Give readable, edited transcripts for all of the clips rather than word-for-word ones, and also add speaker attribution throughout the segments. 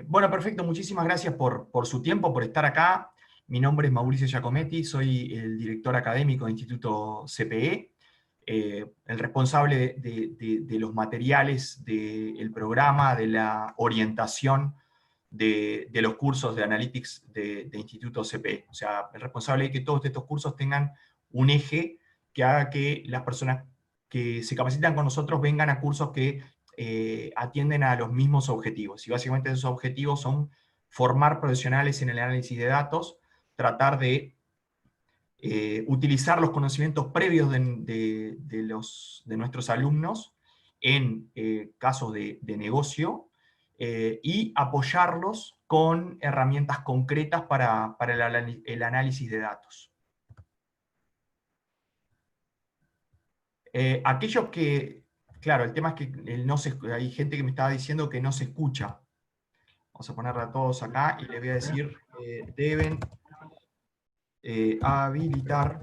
Speaker 1: Bueno, perfecto, muchísimas gracias por su tiempo, por estar acá. Mi nombre es Mauricio Giacometti, soy el director académico del Instituto CPE, el responsable de los materiales del programa, de la orientación de los cursos de Analytics de Instituto CPE. O sea, el responsable de que todos estos cursos tengan un eje que haga que las personas que se capacitan con nosotros vengan a cursos que atienden a los mismos objetivos. Y básicamente esos objetivos son formar profesionales en el análisis de datos, tratar de utilizar los conocimientos previos de nuestros alumnos en casos de negocio, y apoyarlos con herramientas concretas para el análisis de datos. Aquellos que, claro, el tema es que hay gente que me estaba diciendo que no se escucha. Vamos a ponerla a todos acá y les voy a decir, deben habilitar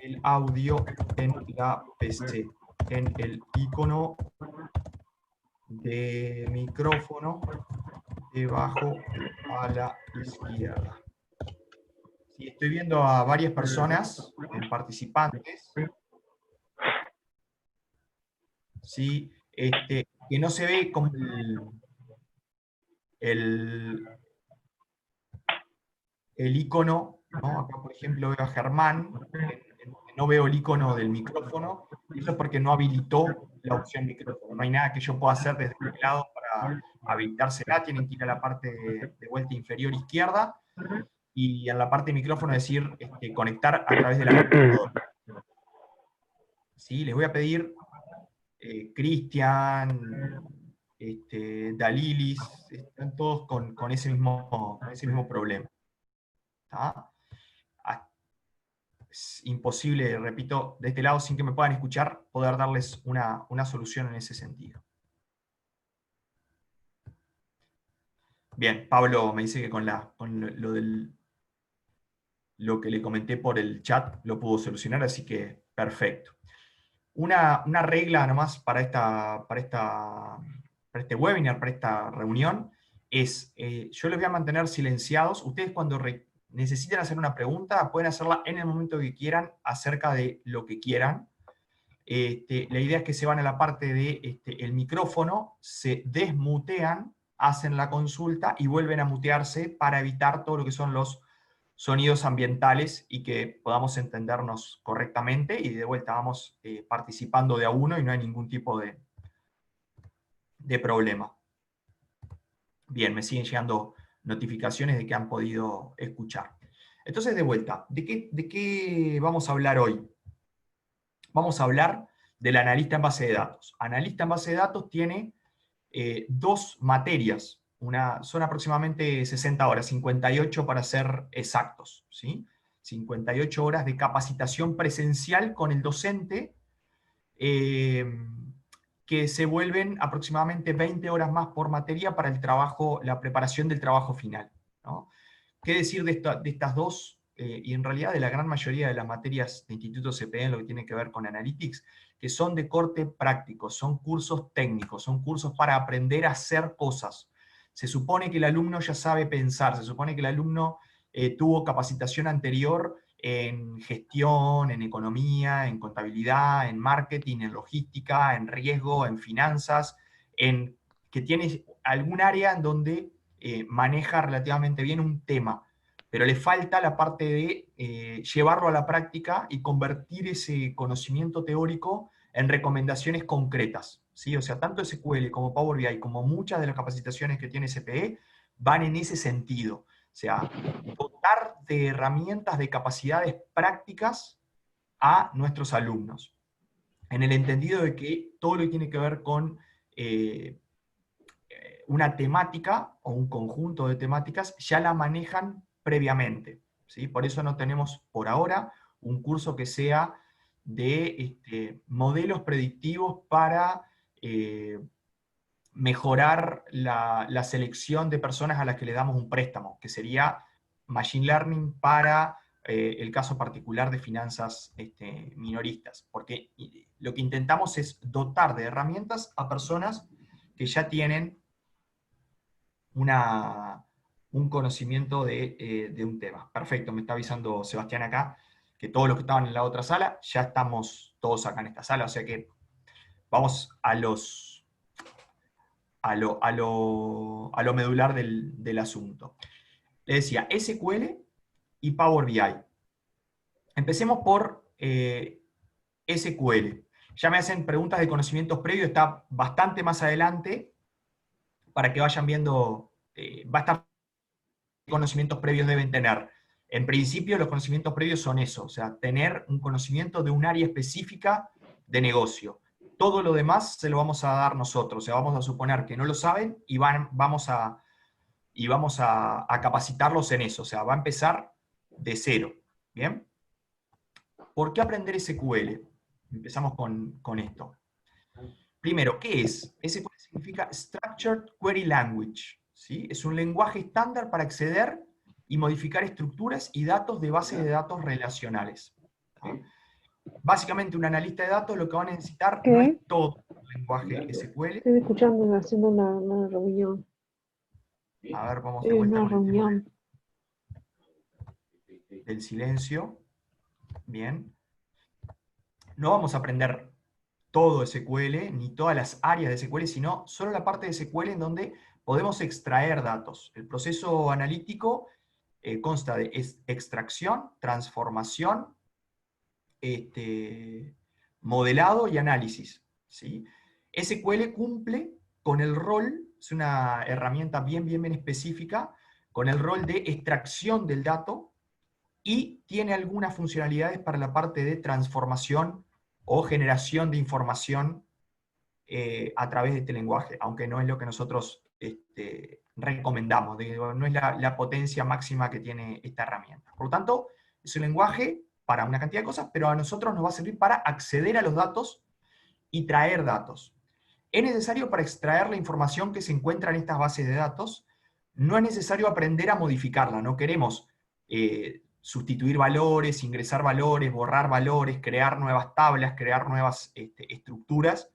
Speaker 1: el audio en la PC, en el icono de micrófono debajo a la izquierda. Sí, estoy viendo a varias personas, participantes, ¿sí? Que no se ve como el icono, ¿no? Acá, por ejemplo, veo a Germán, no veo el icono del micrófono, y eso es porque no habilitó la opción micrófono. No hay nada que yo pueda hacer desde este lado para habilitársela, tienen que ir a la parte de vuelta inferior izquierda, y en la parte de micrófono decir conectar a través de la computadora. ¿Sí? Les voy a pedir, Cristian, Dalilis, están todos con ese mismo problema. ¿Tá? Es imposible, repito, de este lado, sin que me puedan escuchar, poder darles una solución en ese sentido. Bien, Pablo me dice que con lo que le comenté por el chat lo pudo solucionar, así que perfecto. Una regla nomás para este webinar, para esta reunión, es, yo les voy a mantener silenciados. Ustedes cuando necesiten hacer una pregunta, pueden hacerla en el momento que quieran, acerca de lo que quieran. La idea es que se van a la parte de el micrófono, se desmutean, hacen la consulta y vuelven a mutearse para evitar todo lo que son los sonidos ambientales y que podamos entendernos correctamente, y de vuelta vamos participando de a uno y no hay ningún tipo de problema. Bien, me siguen llegando notificaciones de que han podido escuchar. Entonces, de vuelta, ¿de qué vamos a hablar hoy? Vamos a hablar del analista en base de datos. Analista en base de datos tiene dos materias, son aproximadamente 60 horas, 58 para ser exactos, ¿sí? 58 horas de capacitación presencial con el docente, que se vuelven aproximadamente 20 horas más por materia para el trabajo, la preparación del trabajo final, ¿no? ¿Qué decir de estas dos? Y en realidad de la gran mayoría de las materias de Instituto CPE en lo que tiene que ver con Analytics, que son de corte práctico, son cursos técnicos, son cursos para aprender a hacer cosas. Se supone que el alumno ya sabe pensar, se supone que el alumno tuvo capacitación anterior en gestión, en economía, en contabilidad, en marketing, en logística, en riesgo, en finanzas, que tiene algún área en donde maneja relativamente bien un tema, pero le falta la parte de llevarlo a la práctica y convertir ese conocimiento teórico en recomendaciones concretas, ¿sí? O sea, tanto SQL como Power BI, como muchas de las capacitaciones que tiene CPE, van en ese sentido. O sea, dotar de herramientas, de capacidades prácticas a nuestros alumnos, en el entendido de que todo lo que tiene que ver con una temática o un conjunto de temáticas ya la manejan previamente, ¿sí? Por eso no tenemos por ahora un curso que sea de modelos predictivos para mejorar la selección de personas a las que le damos un préstamo, que sería Machine Learning para el caso particular de finanzas minoristas, porque lo que intentamos es dotar de herramientas a personas que ya tienen un conocimiento de un tema. Perfecto, me está avisando Sebastián acá, que todos los que estaban en la otra sala, ya estamos todos acá en esta sala, o sea que vamos a lo medular del asunto. Le decía, SQL y Power BI. Empecemos por SQL. Ya me hacen preguntas de conocimientos previos, está bastante más adelante, para que vayan viendo, va a estar qué conocimientos previos deben tener. En principio, los conocimientos previos son eso, o sea, tener un conocimiento de un área específica de negocio. Todo lo demás se lo vamos a dar nosotros, o sea, vamos a suponer que no lo saben y vamos a capacitarlos en eso, o sea, va a empezar de cero. ¿Bien? ¿Por qué aprender SQL? Empezamos con esto. Primero, ¿qué es? SQL significa Structured Query Language. ¿Sí? Es un lenguaje estándar para acceder y modificar estructuras y datos de bases de datos relacionales. ¿Sí? Básicamente, un analista de datos lo que va a necesitar no es
Speaker 2: ¿Qué?
Speaker 1: todo el lenguaje SQL.
Speaker 2: Estoy escuchando, haciendo una reunión.
Speaker 1: A ver, vamos de
Speaker 2: Estoy en
Speaker 1: vuelta
Speaker 2: una
Speaker 1: con el tema
Speaker 2: reunión.
Speaker 1: del silencio. Bien. No vamos a aprender todo SQL, ni todas las áreas de SQL, sino solo la parte de SQL en donde podemos extraer datos. El proceso analítico consta de extracción, transformación, modelado y análisis. ¿Sí? SQL cumple con el rol, es una herramienta bien específica, con el rol de extracción del dato y tiene algunas funcionalidades para la parte de transformación o generación de información a través de este lenguaje, aunque no es lo que nosotros recomendamos, no es la potencia máxima que tiene esta herramienta. Por lo tanto, es un lenguaje para una cantidad de cosas, pero a nosotros nos va a servir para acceder a los datos y traer datos. Es necesario para extraer la información que se encuentra en estas bases de datos, no es necesario aprender a modificarla, no queremos sustituir valores, ingresar valores, borrar valores, crear nuevas tablas, crear nuevas estructuras.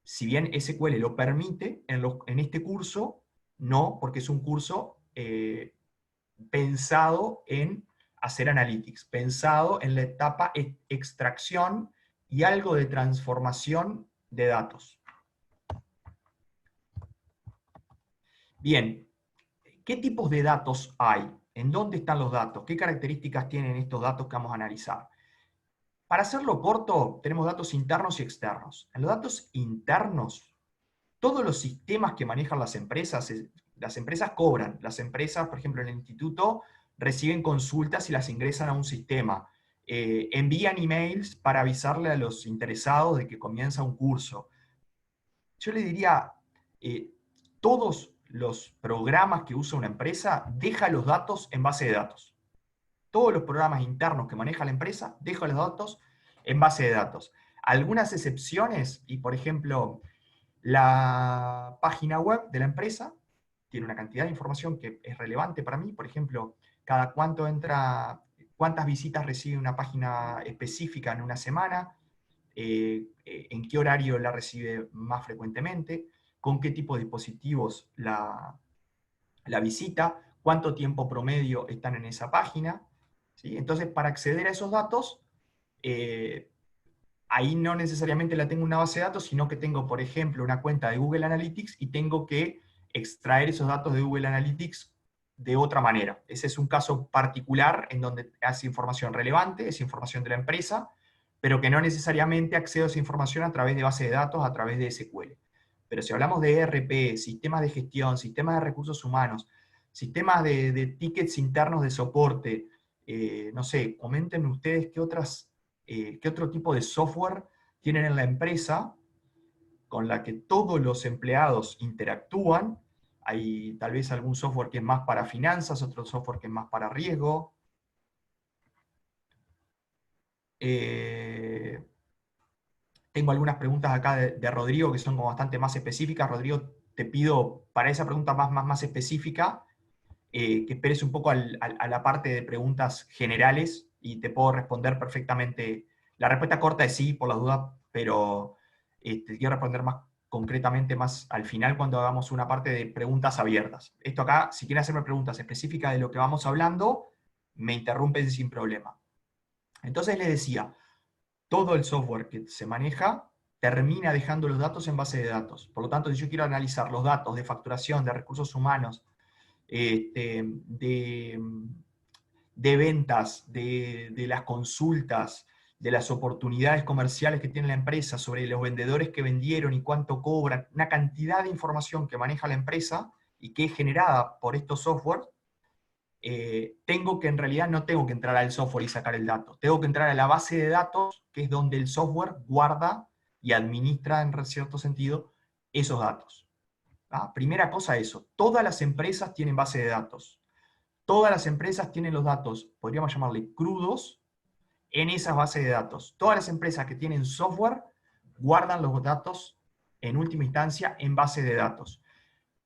Speaker 1: Si bien SQL lo permite, en este curso no, porque es un curso pensado en hacer analytics, pensado en la etapa extracción y algo de transformación de datos. Bien, ¿qué tipos de datos hay? ¿En dónde están los datos? ¿Qué características tienen estos datos que vamos a analizar? Para hacerlo corto, tenemos datos internos y externos. En los datos internos, todos los sistemas que manejan las empresas cobran. Las empresas, por ejemplo, en el instituto, reciben consultas y las ingresan a un sistema. Envían emails para avisarle a los interesados de que comienza un curso. Yo le diría, todos los programas que usa una empresa, deja los datos en base de datos. Todos los programas internos que maneja la empresa, deja los datos en base de datos. Algunas excepciones, y por ejemplo, la página web de la empresa tiene una cantidad de información que es relevante para mí, por ejemplo, cada cuánto entra, cuántas visitas recibe una página específica en una semana, en qué horario la recibe más frecuentemente, con qué tipo de dispositivos la visita, cuánto tiempo promedio están en esa página. ¿Sí? Entonces, para acceder a esos datos, ahí no necesariamente la tengo en una base de datos, sino que tengo, por ejemplo, una cuenta de Google Analytics y tengo que extraer esos datos de Google Analytics de otra manera. Ese es un caso particular en donde es información relevante, es información de la empresa, pero que no necesariamente accedo a esa información a través de base de datos, a través de SQL. Pero si hablamos de ERP, sistemas de gestión, sistemas de recursos humanos, sistemas de tickets internos de soporte, no sé, comenten ustedes qué otro tipo de software tienen en la empresa con la que todos los empleados interactúan. Hay tal vez algún software que es más para finanzas, otro software que es más para riesgo. Tengo algunas preguntas acá de Rodrigo que son como bastante más específicas. Rodrigo, te pido para esa pregunta más específica que esperes un poco a la parte de preguntas generales y te puedo responder perfectamente. La respuesta corta es sí, por la duda, pero te quiero responder concretamente más al final cuando hagamos una parte de preguntas abiertas. Esto acá, si quieren hacerme preguntas específicas de lo que vamos hablando, me interrumpen sin problema. Entonces les decía, todo el software que se maneja termina dejando los datos en base de datos. Por lo tanto, si yo quiero analizar los datos de facturación, de recursos humanos, de ventas, de las consultas, de las oportunidades comerciales que tiene la empresa, sobre los vendedores que vendieron y cuánto cobran, una cantidad de información que maneja la empresa y que es generada por estos software, tengo que en realidad no tengo que entrar al software y sacar el dato, tengo que entrar a la base de datos, que es donde el software guarda y administra en cierto sentido esos datos. ¿Ah? Primera cosa eso, todas las empresas tienen base de datos. Todas las empresas tienen los datos, podríamos llamarle crudos, en esas bases de datos. Todas las empresas que tienen software guardan los datos en última instancia en base de datos.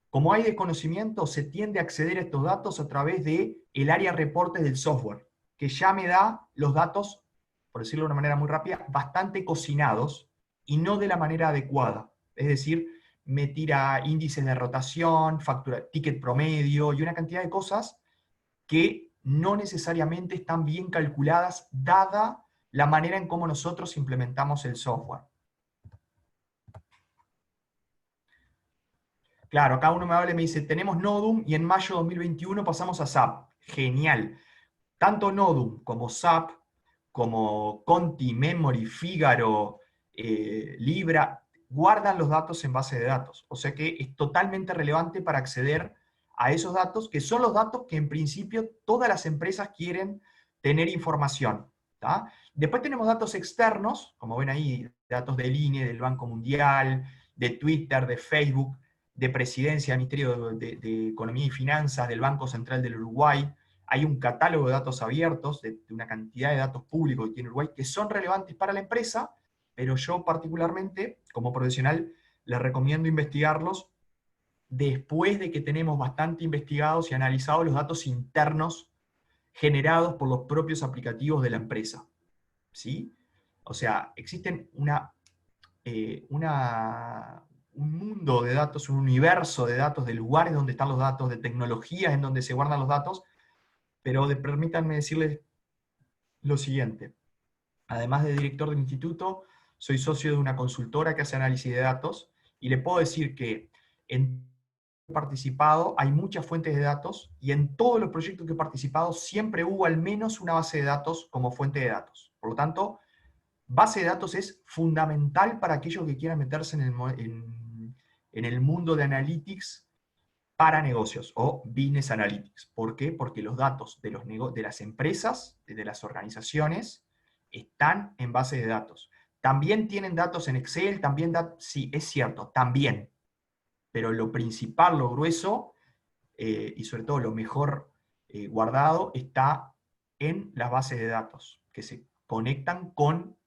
Speaker 1: Como hay desconocimiento, se tiende a acceder a estos datos a través de el área reportes del software, que ya me da los datos, por decirlo de una manera muy rápida, bastante cocinados y no de la manera adecuada. Es decir, me tira índices de rotación, factura, ticket promedio y una cantidad de cosas que no necesariamente están bien calculadas, dada la manera en cómo nosotros implementamos el software. Claro, acá uno me habla y me dice, tenemos Nodum y en mayo de 2021 pasamos a SAP. Genial. Tanto Nodum como SAP, como Conti, Memory, Figaro, Libra, guardan los datos en base de datos. O sea que es totalmente relevante para acceder a esos datos, que son los datos que en principio todas las empresas quieren tener información. ¿Tá? Después tenemos datos externos, como ven ahí, datos del INE, del Banco Mundial, de Twitter, de Facebook, de Presidencia, del Ministerio de Economía y Finanzas, del Banco Central del Uruguay. Hay un catálogo de datos abiertos, de una cantidad de datos públicos que tiene Uruguay, que son relevantes para la empresa, pero yo particularmente, como profesional, les recomiendo investigarlos después de que tenemos bastante investigados y analizados los datos internos generados por los propios aplicativos de la empresa. ¿Sí? O sea, existen un mundo de datos, un universo de datos, de lugares donde están los datos, de tecnologías en donde se guardan los datos, pero permítanme decirles lo siguiente. Además de director del instituto, soy socio de una consultora que hace análisis de datos, y le puedo decir que en participado hay muchas fuentes de datos, y en todos los proyectos que he participado siempre hubo al menos una base de datos como fuente de datos. Por lo tanto, base de datos es fundamental para aquellos que quieran meterse en el mundo de analytics para negocios o business analytics. ¿Por qué? Porque los datos de las empresas, de las organizaciones, están en base de datos. También tienen datos en Excel, sí, es cierto, también. Pero lo principal, lo grueso, y sobre todo lo mejor guardado, está en las bases de datos, que se conectan con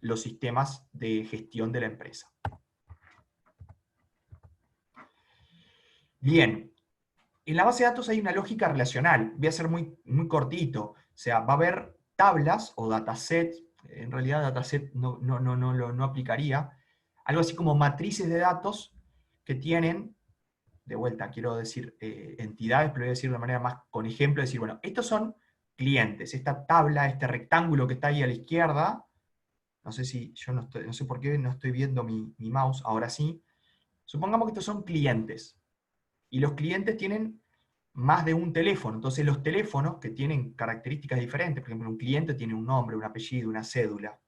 Speaker 1: los sistemas de gestión de la empresa. Bien, en la base de datos hay una lógica relacional. Voy a ser muy, muy cortito. O sea, va a haber tablas o datasets. En realidad dataset no aplicaría. Algo así como matrices de datos que tienen, de vuelta quiero decir entidades, pero voy a decir de manera más con ejemplo, decir, bueno, estos son clientes. Esta tabla, este rectángulo que está ahí a la izquierda, no sé si yo no sé por qué no estoy viendo mi mouse, ahora sí. Supongamos que estos son clientes. Y los clientes tienen más de un teléfono. Entonces los teléfonos que tienen características diferentes, por ejemplo, un cliente tiene un nombre, un apellido, una cédula.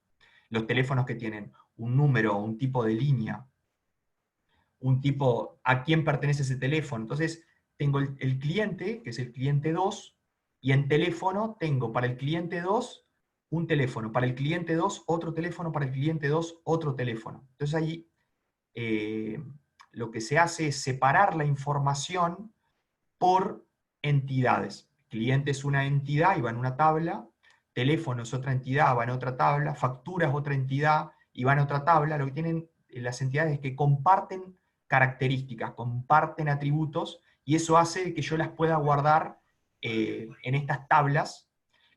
Speaker 1: Los teléfonos que tienen un número, un tipo de línea, un tipo a quién pertenece ese teléfono. Entonces tengo el cliente, que es el cliente 2, y en teléfono tengo para el cliente 2 un teléfono, para el cliente 2 otro teléfono, para el cliente 2 otro teléfono. Entonces ahí lo que se hace es separar la información por entidades. Cliente es una entidad y va en una tabla, teléfono es otra entidad, va en otra tabla, factura es otra entidad y va en otra tabla. Lo que tienen las entidades es que comparten características, comparten atributos, y eso hace que yo las pueda guardar en estas tablas,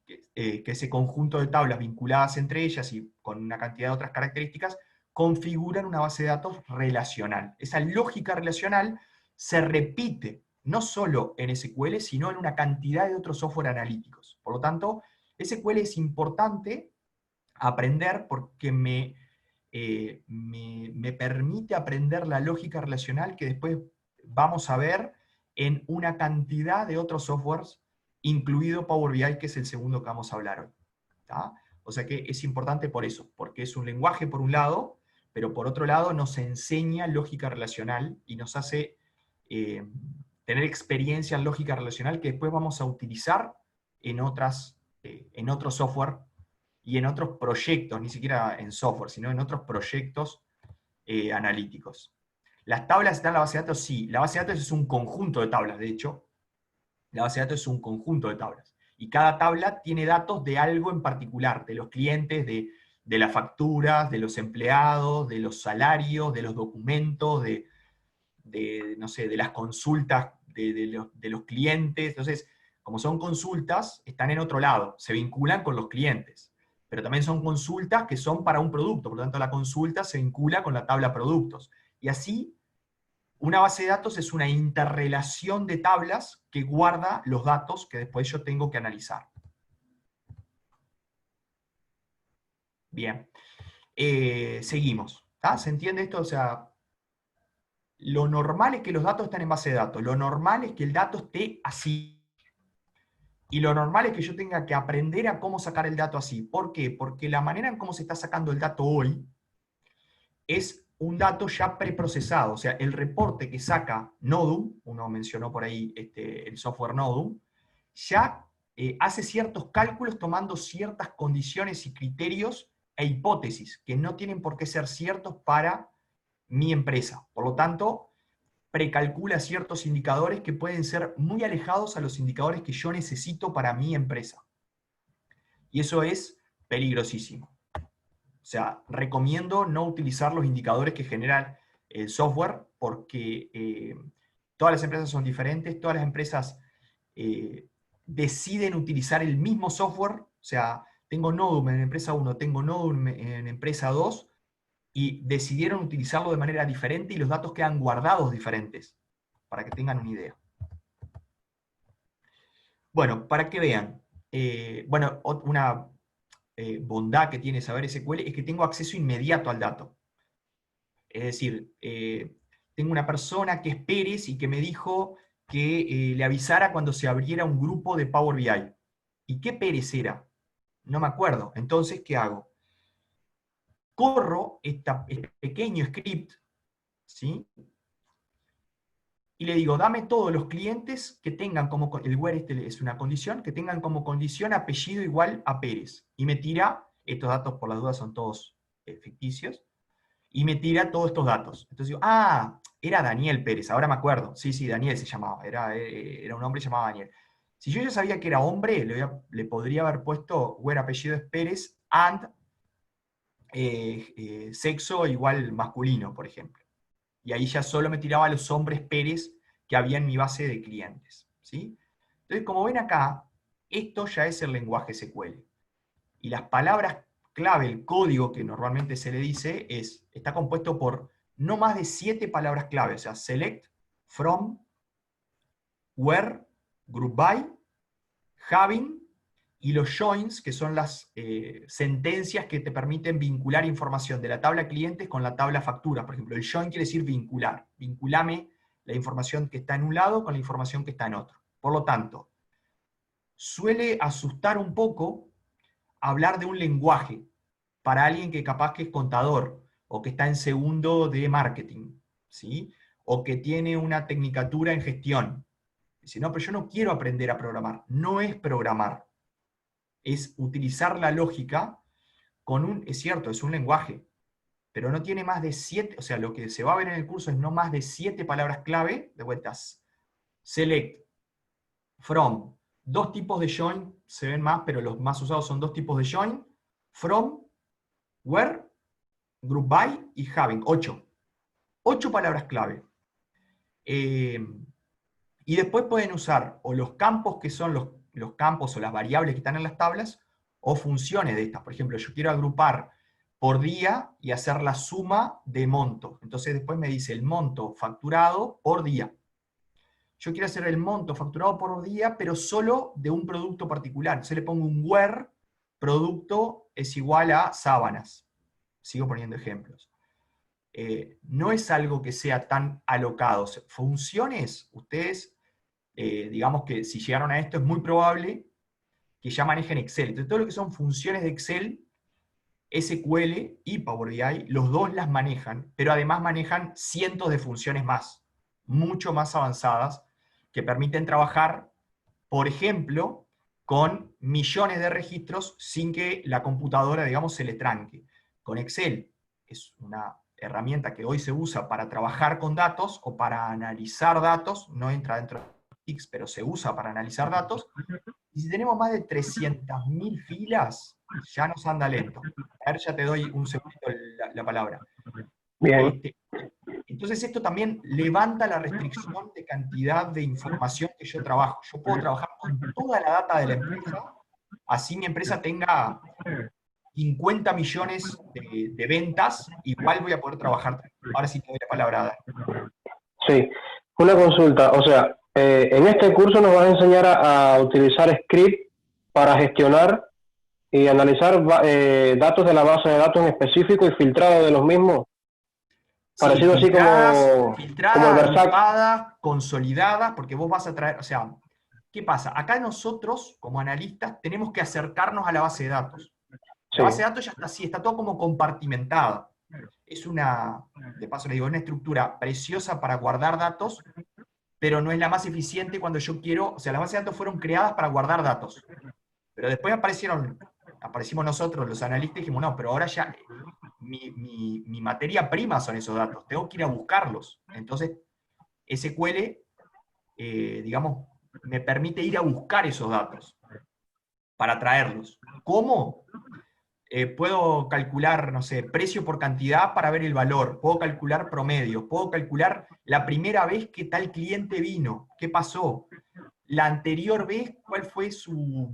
Speaker 1: que ese conjunto de tablas vinculadas entre ellas y con una cantidad de otras características, configuran una base de datos relacional. Esa lógica relacional se repite no solo en SQL, sino en una cantidad de otros software analíticos. Por lo tanto, SQL es importante aprender porque me permite aprender la lógica relacional que después vamos a ver en una cantidad de otros softwares, incluido Power BI, que es el segundo que vamos a hablar hoy. ¿Tá? O sea que es importante por eso, porque es un lenguaje por un lado, pero por otro lado nos enseña lógica relacional y nos hace tener experiencia en lógica relacional que después vamos a utilizar en otros software y en otros proyectos, ni siquiera en software, sino en otros proyectos analíticos. ¿Las tablas están en la base de datos? Sí. La base de datos es un conjunto de tablas, de hecho. La base de datos es un conjunto de tablas. Y cada tabla tiene datos de algo en particular, de los clientes, de las facturas, de los empleados, de los salarios, de los documentos, no sé, de las consultas de los clientes. Entonces, como son consultas, están en otro lado, se vinculan con los clientes. Pero también son consultas que son para un producto, por lo tanto la consulta se vincula con la tabla productos. Y así, una base de datos es una interrelación de tablas que guarda los datos que después yo tengo que analizar. Bien. Seguimos. ¿Tá? ¿Se entiende esto? O sea, lo normal es que los datos estén en base de datos. Lo normal es que el dato esté así. Y lo normal es que yo tenga que aprender a cómo sacar el dato así. ¿Por qué? Porque la manera en cómo se está sacando el dato hoy es un dato ya preprocesado. O sea, el reporte que saca Nodum, uno mencionó por ahí el software Nodum, ya hace ciertos cálculos tomando ciertas condiciones y criterios e hipótesis que no tienen por qué ser ciertos para mi empresa. Por lo tanto, precalcula ciertos indicadores que pueden ser muy alejados a los indicadores que yo necesito para mi empresa. Y eso es peligrosísimo. O sea, recomiendo no utilizar los indicadores que generan el software porque todas las empresas son diferentes, todas las empresas deciden utilizar el mismo software. O sea, tengo Nodum en empresa 1, tengo Nodum en empresa 2, y decidieron utilizarlo de manera diferente y los datos quedan guardados diferentes, para que tengan una idea. Bueno, para que vean, bueno, una bondad que tiene saber SQL es que tengo acceso inmediato al dato. Es decir, tengo una persona que es Pérez y que me dijo que le avisara cuando se abriera un grupo de Power BI. ¿Y qué Pérez era? No me acuerdo. Entonces, ¿qué hago? Corro este pequeño script, ¿sí? Y le digo, dame todos los clientes que tengan como, el where es una condición, que tengan como condición apellido igual a Pérez. Y me tira, estos datos por las dudas son todos ficticios, y me tira todos estos datos. Entonces digo, ah, era Daniel Pérez, ahora me acuerdo. Sí, sí, Daniel se llamaba, era un hombre llamado Daniel. Si yo ya sabía que era hombre, le podría haber puesto where apellido es Pérez and sexo igual masculino, por ejemplo. Y ahí ya solo me tiraba a los hombres Pérez que había en mi base de clientes. ¿Sí? Entonces, como ven acá, esto ya es el lenguaje SQL. Y las palabras clave, el código que normalmente se le dice, está compuesto por no más de 7 palabras clave. O sea, select, from, where, group by, having, y los joins, que son las sentencias que te permiten vincular información de la tabla clientes con la tabla factura. Por ejemplo, el join quiere decir vincular. Vinculame la información que está en un lado con la información que está en otro. Por lo tanto, suele asustar un poco hablar de un lenguaje para alguien que capaz que es contador o que está en segundo de marketing, ¿sí? O que tiene una tecnicatura en gestión. Dice, no, pero yo no quiero aprender a programar. No es programar. Es utilizar la lógica es cierto, es un lenguaje, pero no tiene más de 7, o sea, lo que se va a ver en el curso es no más de 7 palabras clave, de vueltas, select, from, 2 tipos de join, se ven más, pero los más usados son 2 tipos de join, from, where, group by y having, 8. 8 palabras clave. Y después pueden usar o los campos que son los campos o las variables que están en las tablas, o funciones de estas. Por ejemplo, yo quiero agrupar por día y hacer la suma de monto. Entonces después me dice el monto facturado por día. Yo quiero hacer el monto facturado por día, pero solo de un producto particular. Entonces le pongo un where producto es igual a sábanas. Sigo poniendo ejemplos. No es algo que sea tan alocado. Funciones, ustedes, digamos que si llegaron a esto, es muy probable que ya manejen Excel. Entonces todo lo que son funciones de Excel, SQL y Power BI, los dos las manejan, pero además manejan cientos de funciones más, mucho más avanzadas, que permiten trabajar, por ejemplo, con millones de registros sin que la computadora, digamos, se le tranque. Con Excel es una herramienta que hoy se usa para trabajar con datos o para analizar datos, no entra dentro de X, pero se usa para analizar datos, y si tenemos más de 300.000 filas, ya nos anda lento. A ver, ya te doy un segundito la palabra.
Speaker 3: Bien.
Speaker 1: Entonces esto también levanta la restricción de cantidad de información que yo trabajo. Yo puedo trabajar con toda la data de la empresa, así mi empresa tenga 50 millones de ventas, igual voy a poder trabajar. Ahora sí te doy la palabra, Adán.
Speaker 3: Sí, una consulta. O sea, en este curso nos vas a enseñar a utilizar script para gestionar y analizar datos de la base de datos en específico y filtrado de los mismos.
Speaker 1: Sí,
Speaker 3: Parecido así como el
Speaker 1: filtradas,
Speaker 3: Versac.
Speaker 1: agrupadas, consolidadas, porque vos vas a traer, o sea, ¿qué pasa? Acá nosotros, como analistas, tenemos que acercarnos a la base de datos.
Speaker 3: Sí.
Speaker 1: La base de datos ya está así, está todo como compartimentada. Es una, de paso le digo, una estructura preciosa para guardar datos, pero no es la más eficiente cuando yo quiero, o sea, las bases de datos fueron creadas para guardar datos. Pero después aparecimos nosotros, los analistas, y dijimos, no, pero ahora ya mi materia prima son esos datos, tengo que ir a buscarlos. Entonces, SQL, digamos, me permite ir a buscar esos datos para traerlos. ¿Cómo? Puedo calcular, no sé, precio por cantidad para ver el valor, puedo calcular promedios, puedo calcular la primera vez que tal cliente vino, qué pasó, la anterior vez cuál fue su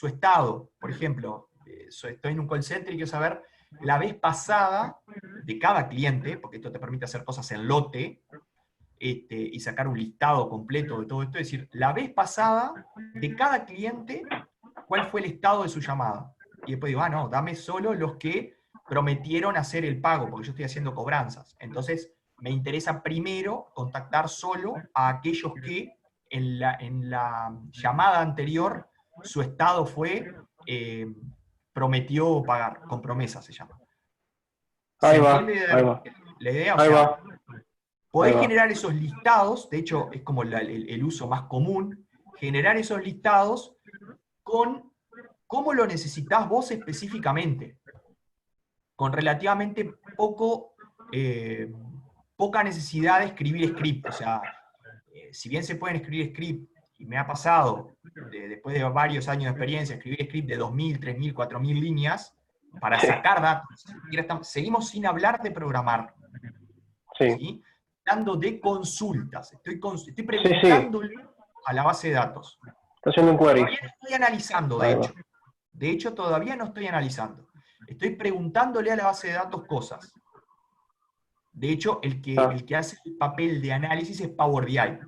Speaker 1: estado. Por ejemplo, estoy en un call center y quiero saber la vez pasada de cada cliente, porque esto te permite hacer cosas en lote, y sacar un listado completo de todo esto, es decir, la vez pasada de cada cliente, cuál fue el estado de su llamada. Y después digo, no, dame solo los que prometieron hacer el pago, porque yo estoy haciendo cobranzas. Entonces, me interesa primero contactar solo a aquellos que en la llamada anterior su estado fue prometió pagar, con promesa se llama. ¿Se
Speaker 3: Ahí va,
Speaker 1: entiende
Speaker 3: ahí va.
Speaker 1: la idea? O
Speaker 3: Ahí
Speaker 1: sea,
Speaker 3: va.
Speaker 1: podés generar esos listados, de hecho es como el uso más común, generar esos listados con cómo lo necesitás vos específicamente, con relativamente poca necesidad de escribir script. O sea, si bien se pueden escribir script, y me ha pasado, después de varios años de experiencia, escribir script de 2.000, 3.000, 4.000 líneas, para sacar datos. Seguimos sin hablar de programar.
Speaker 3: Sí.
Speaker 1: ¿Sí? Hablando de consultas. Estoy
Speaker 3: Sí.
Speaker 1: preguntándole a la base de datos.
Speaker 3: Está haciendo un query.
Speaker 1: Todavía no estoy analizando, de
Speaker 3: Ahí
Speaker 1: hecho.
Speaker 3: va.
Speaker 1: De hecho, todavía no estoy analizando. Estoy preguntándole a la base de datos cosas. De hecho, el que hace el papel de análisis es Power BI.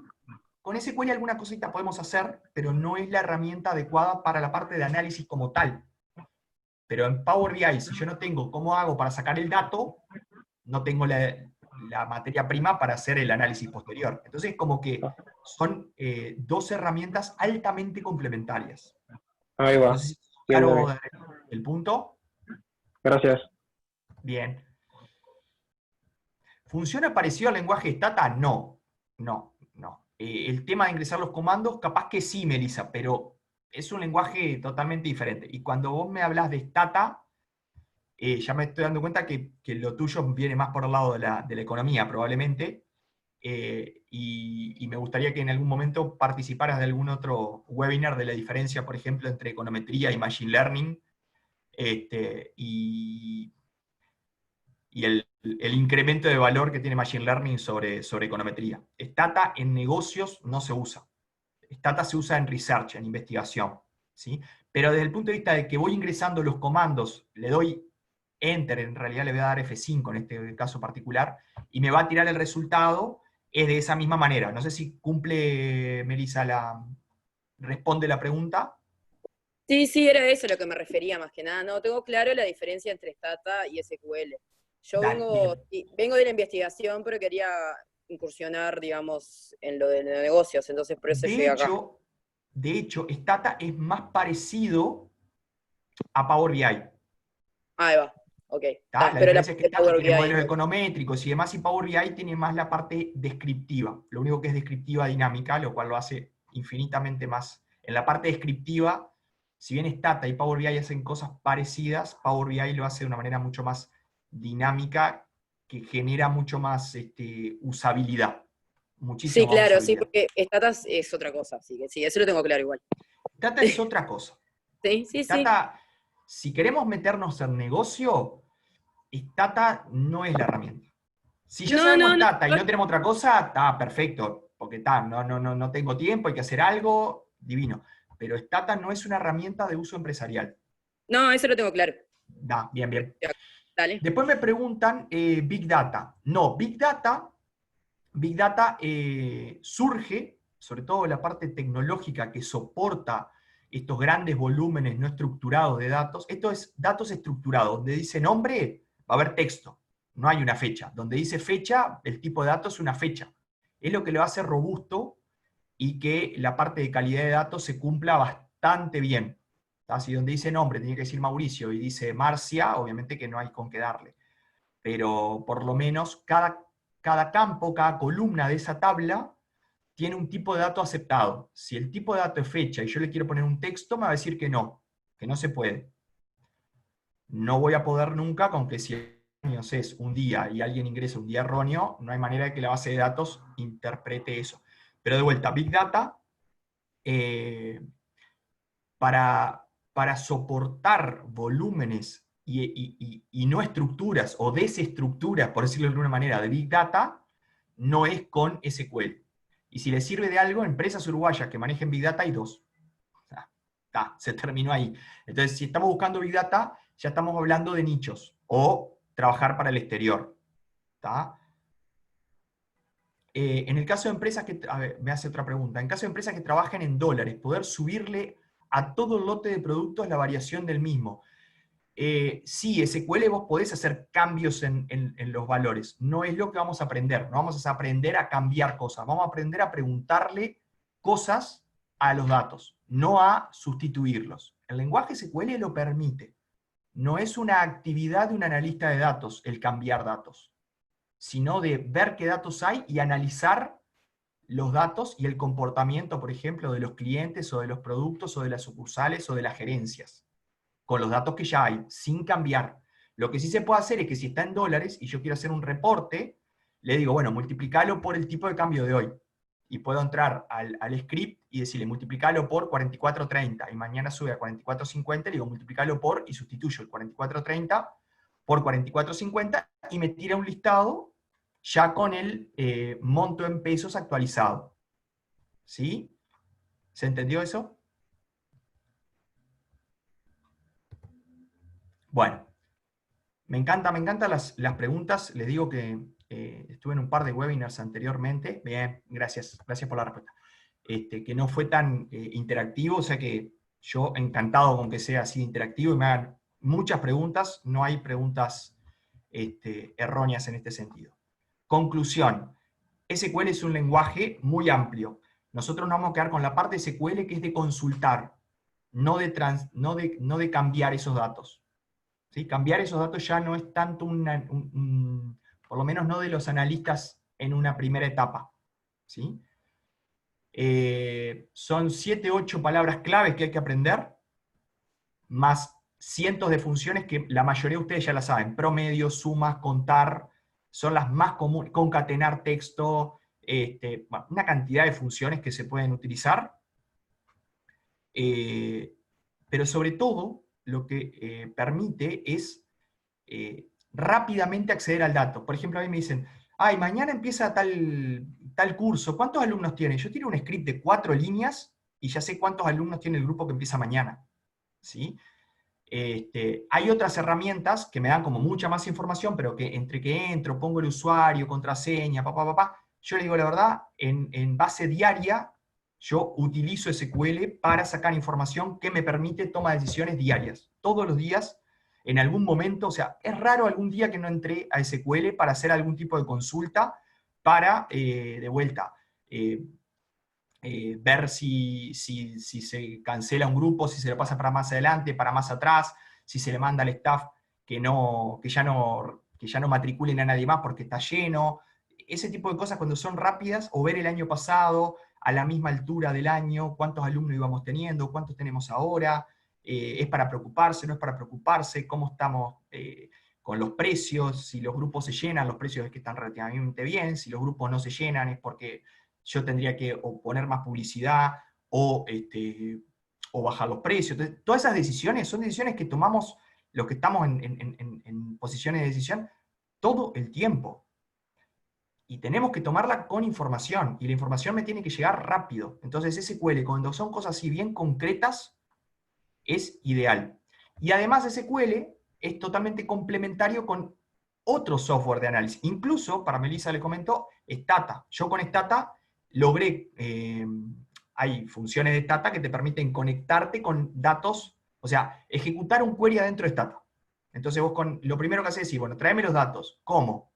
Speaker 1: Con SQL alguna cosita podemos hacer, pero no es la herramienta adecuada para la parte de análisis como tal. Pero en Power BI, si yo no tengo cómo hago para sacar el dato, no tengo la materia prima para hacer el análisis posterior. Entonces, como que son dos herramientas altamente complementarias.
Speaker 3: Ahí va.
Speaker 1: No sé si
Speaker 3: Bien,
Speaker 1: claro
Speaker 3: bien.
Speaker 1: el punto.
Speaker 3: Gracias.
Speaker 1: Bien. ¿Funciona parecido al lenguaje Stata? No. No. El tema de ingresar los comandos, capaz que sí, Melissa, pero es un lenguaje totalmente diferente. Y cuando vos me hablas de Stata, ya me estoy dando cuenta que lo tuyo viene más por el lado de la economía, probablemente, y me gustaría que en algún momento participaras de algún otro webinar de la diferencia, por ejemplo, entre econometría y machine learning, y el incremento de valor que tiene machine learning sobre econometría. Stata en negocios no se usa. Stata se usa en research, en investigación, ¿sí? Pero desde el punto de vista de que voy ingresando los comandos, le doy Enter, en realidad le voy a dar F5 en este caso particular, y me va a tirar el resultado, es de esa misma manera. No sé si cumple, Melissa, responde la pregunta.
Speaker 4: Sí, sí, era eso a lo que me refería más que nada. No, tengo claro la diferencia entre Stata y SQL. Yo
Speaker 1: Dale,
Speaker 4: vengo,
Speaker 1: bien.
Speaker 4: sí, vengo de la investigación, pero quería incursionar, digamos, en lo de los negocios, entonces por eso llegué acá.
Speaker 1: De hecho, Stata es más parecido a Power BI.
Speaker 4: Ahí va, ok.
Speaker 1: ¿Tá? La
Speaker 4: Pero la
Speaker 1: diferencia es que
Speaker 4: parte de
Speaker 1: Stata
Speaker 4: Power
Speaker 1: tiene
Speaker 4: BI,
Speaker 1: modelos econométricos y demás, y Power BI tiene más la parte descriptiva. Lo único que es descriptiva dinámica, lo cual lo hace infinitamente más. En la parte descriptiva, si bien Stata y Power BI hacen cosas parecidas, Power BI lo hace de una manera mucho más dinámica, que genera mucho más usabilidad.
Speaker 4: sí,
Speaker 1: Muchísimo más
Speaker 4: claro, sí,
Speaker 1: usabilidad.
Speaker 4: porque Stata es otra cosa, así que sí, eso lo tengo claro igual.
Speaker 1: Stata es otra cosa.
Speaker 4: Sí, sí, sí.
Speaker 1: Stata, si queremos meternos en negocio, Stata no es la herramienta. Si ya
Speaker 4: No,
Speaker 1: sabemos
Speaker 4: no, no.
Speaker 1: Stata y no tenemos otra cosa, está perfecto, porque está, no tengo tiempo, hay que hacer algo, divino. Pero Stata no es una herramienta de uso empresarial.
Speaker 4: No, eso lo tengo claro.
Speaker 1: Da, bien, bien.
Speaker 4: Dale.
Speaker 1: Después me preguntan Big Data. No, Big Data surge, sobre todo la parte tecnológica que soporta estos grandes volúmenes no estructurados de datos. Esto es datos estructurados, donde dice nombre, va a haber texto, no hay una fecha. Donde dice fecha, el tipo de datos es una fecha. Es lo que lo hace robusto y que la parte de calidad de datos se cumpla bastante bien. Si donde dice nombre tiene que decir Mauricio y dice Marcia, obviamente que no hay con qué darle. Pero por lo menos cada campo, cada columna de esa tabla tiene un tipo de dato aceptado. Si el tipo de dato es fecha y yo le quiero poner un texto, me va a decir que no se puede. No voy a poder nunca con que si años es un día y alguien ingresa un día erróneo, no hay manera de que la base de datos interprete eso. Pero de vuelta, Big Data, para soportar volúmenes y no estructuras o desestructuras, por decirlo de alguna manera, de Big Data, no es con SQL. Y si les sirve de algo, empresas uruguayas que manejen Big Data hay dos. Se terminó ahí. Entonces, si estamos buscando Big Data, ya estamos hablando de nichos o trabajar para el exterior. En el caso de empresas que, a ver, me hace otra pregunta, en caso de empresas que trabajan en dólares, poder subirle a todo el lote de productos la variación del mismo. Sí, SQL vos podés hacer cambios en los valores. No es lo que vamos a aprender. No vamos a aprender a cambiar cosas. Vamos a aprender a preguntarle cosas a los datos, no a sustituirlos. El lenguaje SQL lo permite. No es una actividad de un analista de datos el cambiar datos, sino de ver qué datos hay y analizar los datos y el comportamiento, por ejemplo, de los clientes o de los productos o de las sucursales o de las gerencias, con los datos que ya hay, sin cambiar. Lo que sí se puede hacer es que si está en dólares y yo quiero hacer un reporte, le digo, bueno, multiplicalo por el tipo de cambio de hoy. Y puedo entrar al script y decirle, multiplicalo por 44.30, y mañana sube a 44.50, le digo, multiplicalo por, y sustituyo el 44.30 por 44.50, y me tira un listado ya con el monto en pesos actualizado. ¿Sí? ¿Se entendió eso? Bueno, me encantan las preguntas. Les digo que estuve en un par de webinars anteriormente. Bien, gracias por la respuesta. Que no fue tan interactivo, o sea que yo encantado con que sea así interactivo y me hagan muchas preguntas. No hay preguntas erróneas en este sentido. Conclusión. SQL es un lenguaje muy amplio. Nosotros nos vamos a quedar con la parte de SQL que es de consultar, no de cambiar esos datos. ¿Sí? Cambiar esos datos ya no es tanto por lo menos no de los analistas en una primera etapa. ¿Sí? Son 7, 8 palabras claves que hay que aprender, más cientos de funciones que la mayoría de ustedes ya las saben. Promedio, sumas, contar, son las más comunes. Concatenar texto, una cantidad de funciones que se pueden utilizar. Pero sobre todo, lo que permite es rápidamente acceder al dato. Por ejemplo, a mí me dicen, ay, mañana empieza tal curso, ¿cuántos alumnos tiene? Yo tiro un script de 4 líneas y ya sé cuántos alumnos tiene el grupo que empieza mañana. ¿Sí? Hay otras herramientas que me dan como mucha más información, pero que entre que entro, pongo el usuario, contraseña, yo le digo la verdad, en base diaria, yo utilizo SQL para sacar información que me permite tomar decisiones diarias. Todos los días, en algún momento, o sea, es raro algún día que no entré a SQL para hacer algún tipo de consulta para, de vuelta, ver si se cancela un grupo, si se lo pasa para más adelante, para más atrás, si se le manda al staff que ya no matriculen a nadie más porque está lleno. Ese tipo de cosas cuando son rápidas, o ver el año pasado, a la misma altura del año, cuántos alumnos íbamos teniendo, cuántos tenemos ahora, es para preocuparse, no es para preocuparse, cómo estamos con los precios, si los grupos se llenan, los precios es que están relativamente bien, si los grupos no se llenan es porque yo tendría que o poner más publicidad o bajar los precios. Entonces, todas esas decisiones son decisiones que tomamos los que estamos en posiciones de decisión todo el tiempo. Y tenemos que tomarla con información, y la información me tiene que llegar rápido. Entonces SQL, cuando son cosas así bien concretas, es ideal. Y además SQL es totalmente complementario con otro software de análisis. Incluso, para Melissa le comentó, Stata. Yo con Stata logré, hay funciones de Stata que te permiten conectarte con datos, o sea, ejecutar un query adentro de Stata. Entonces vos lo primero que haces es decir, bueno, tráeme los datos. ¿Cómo?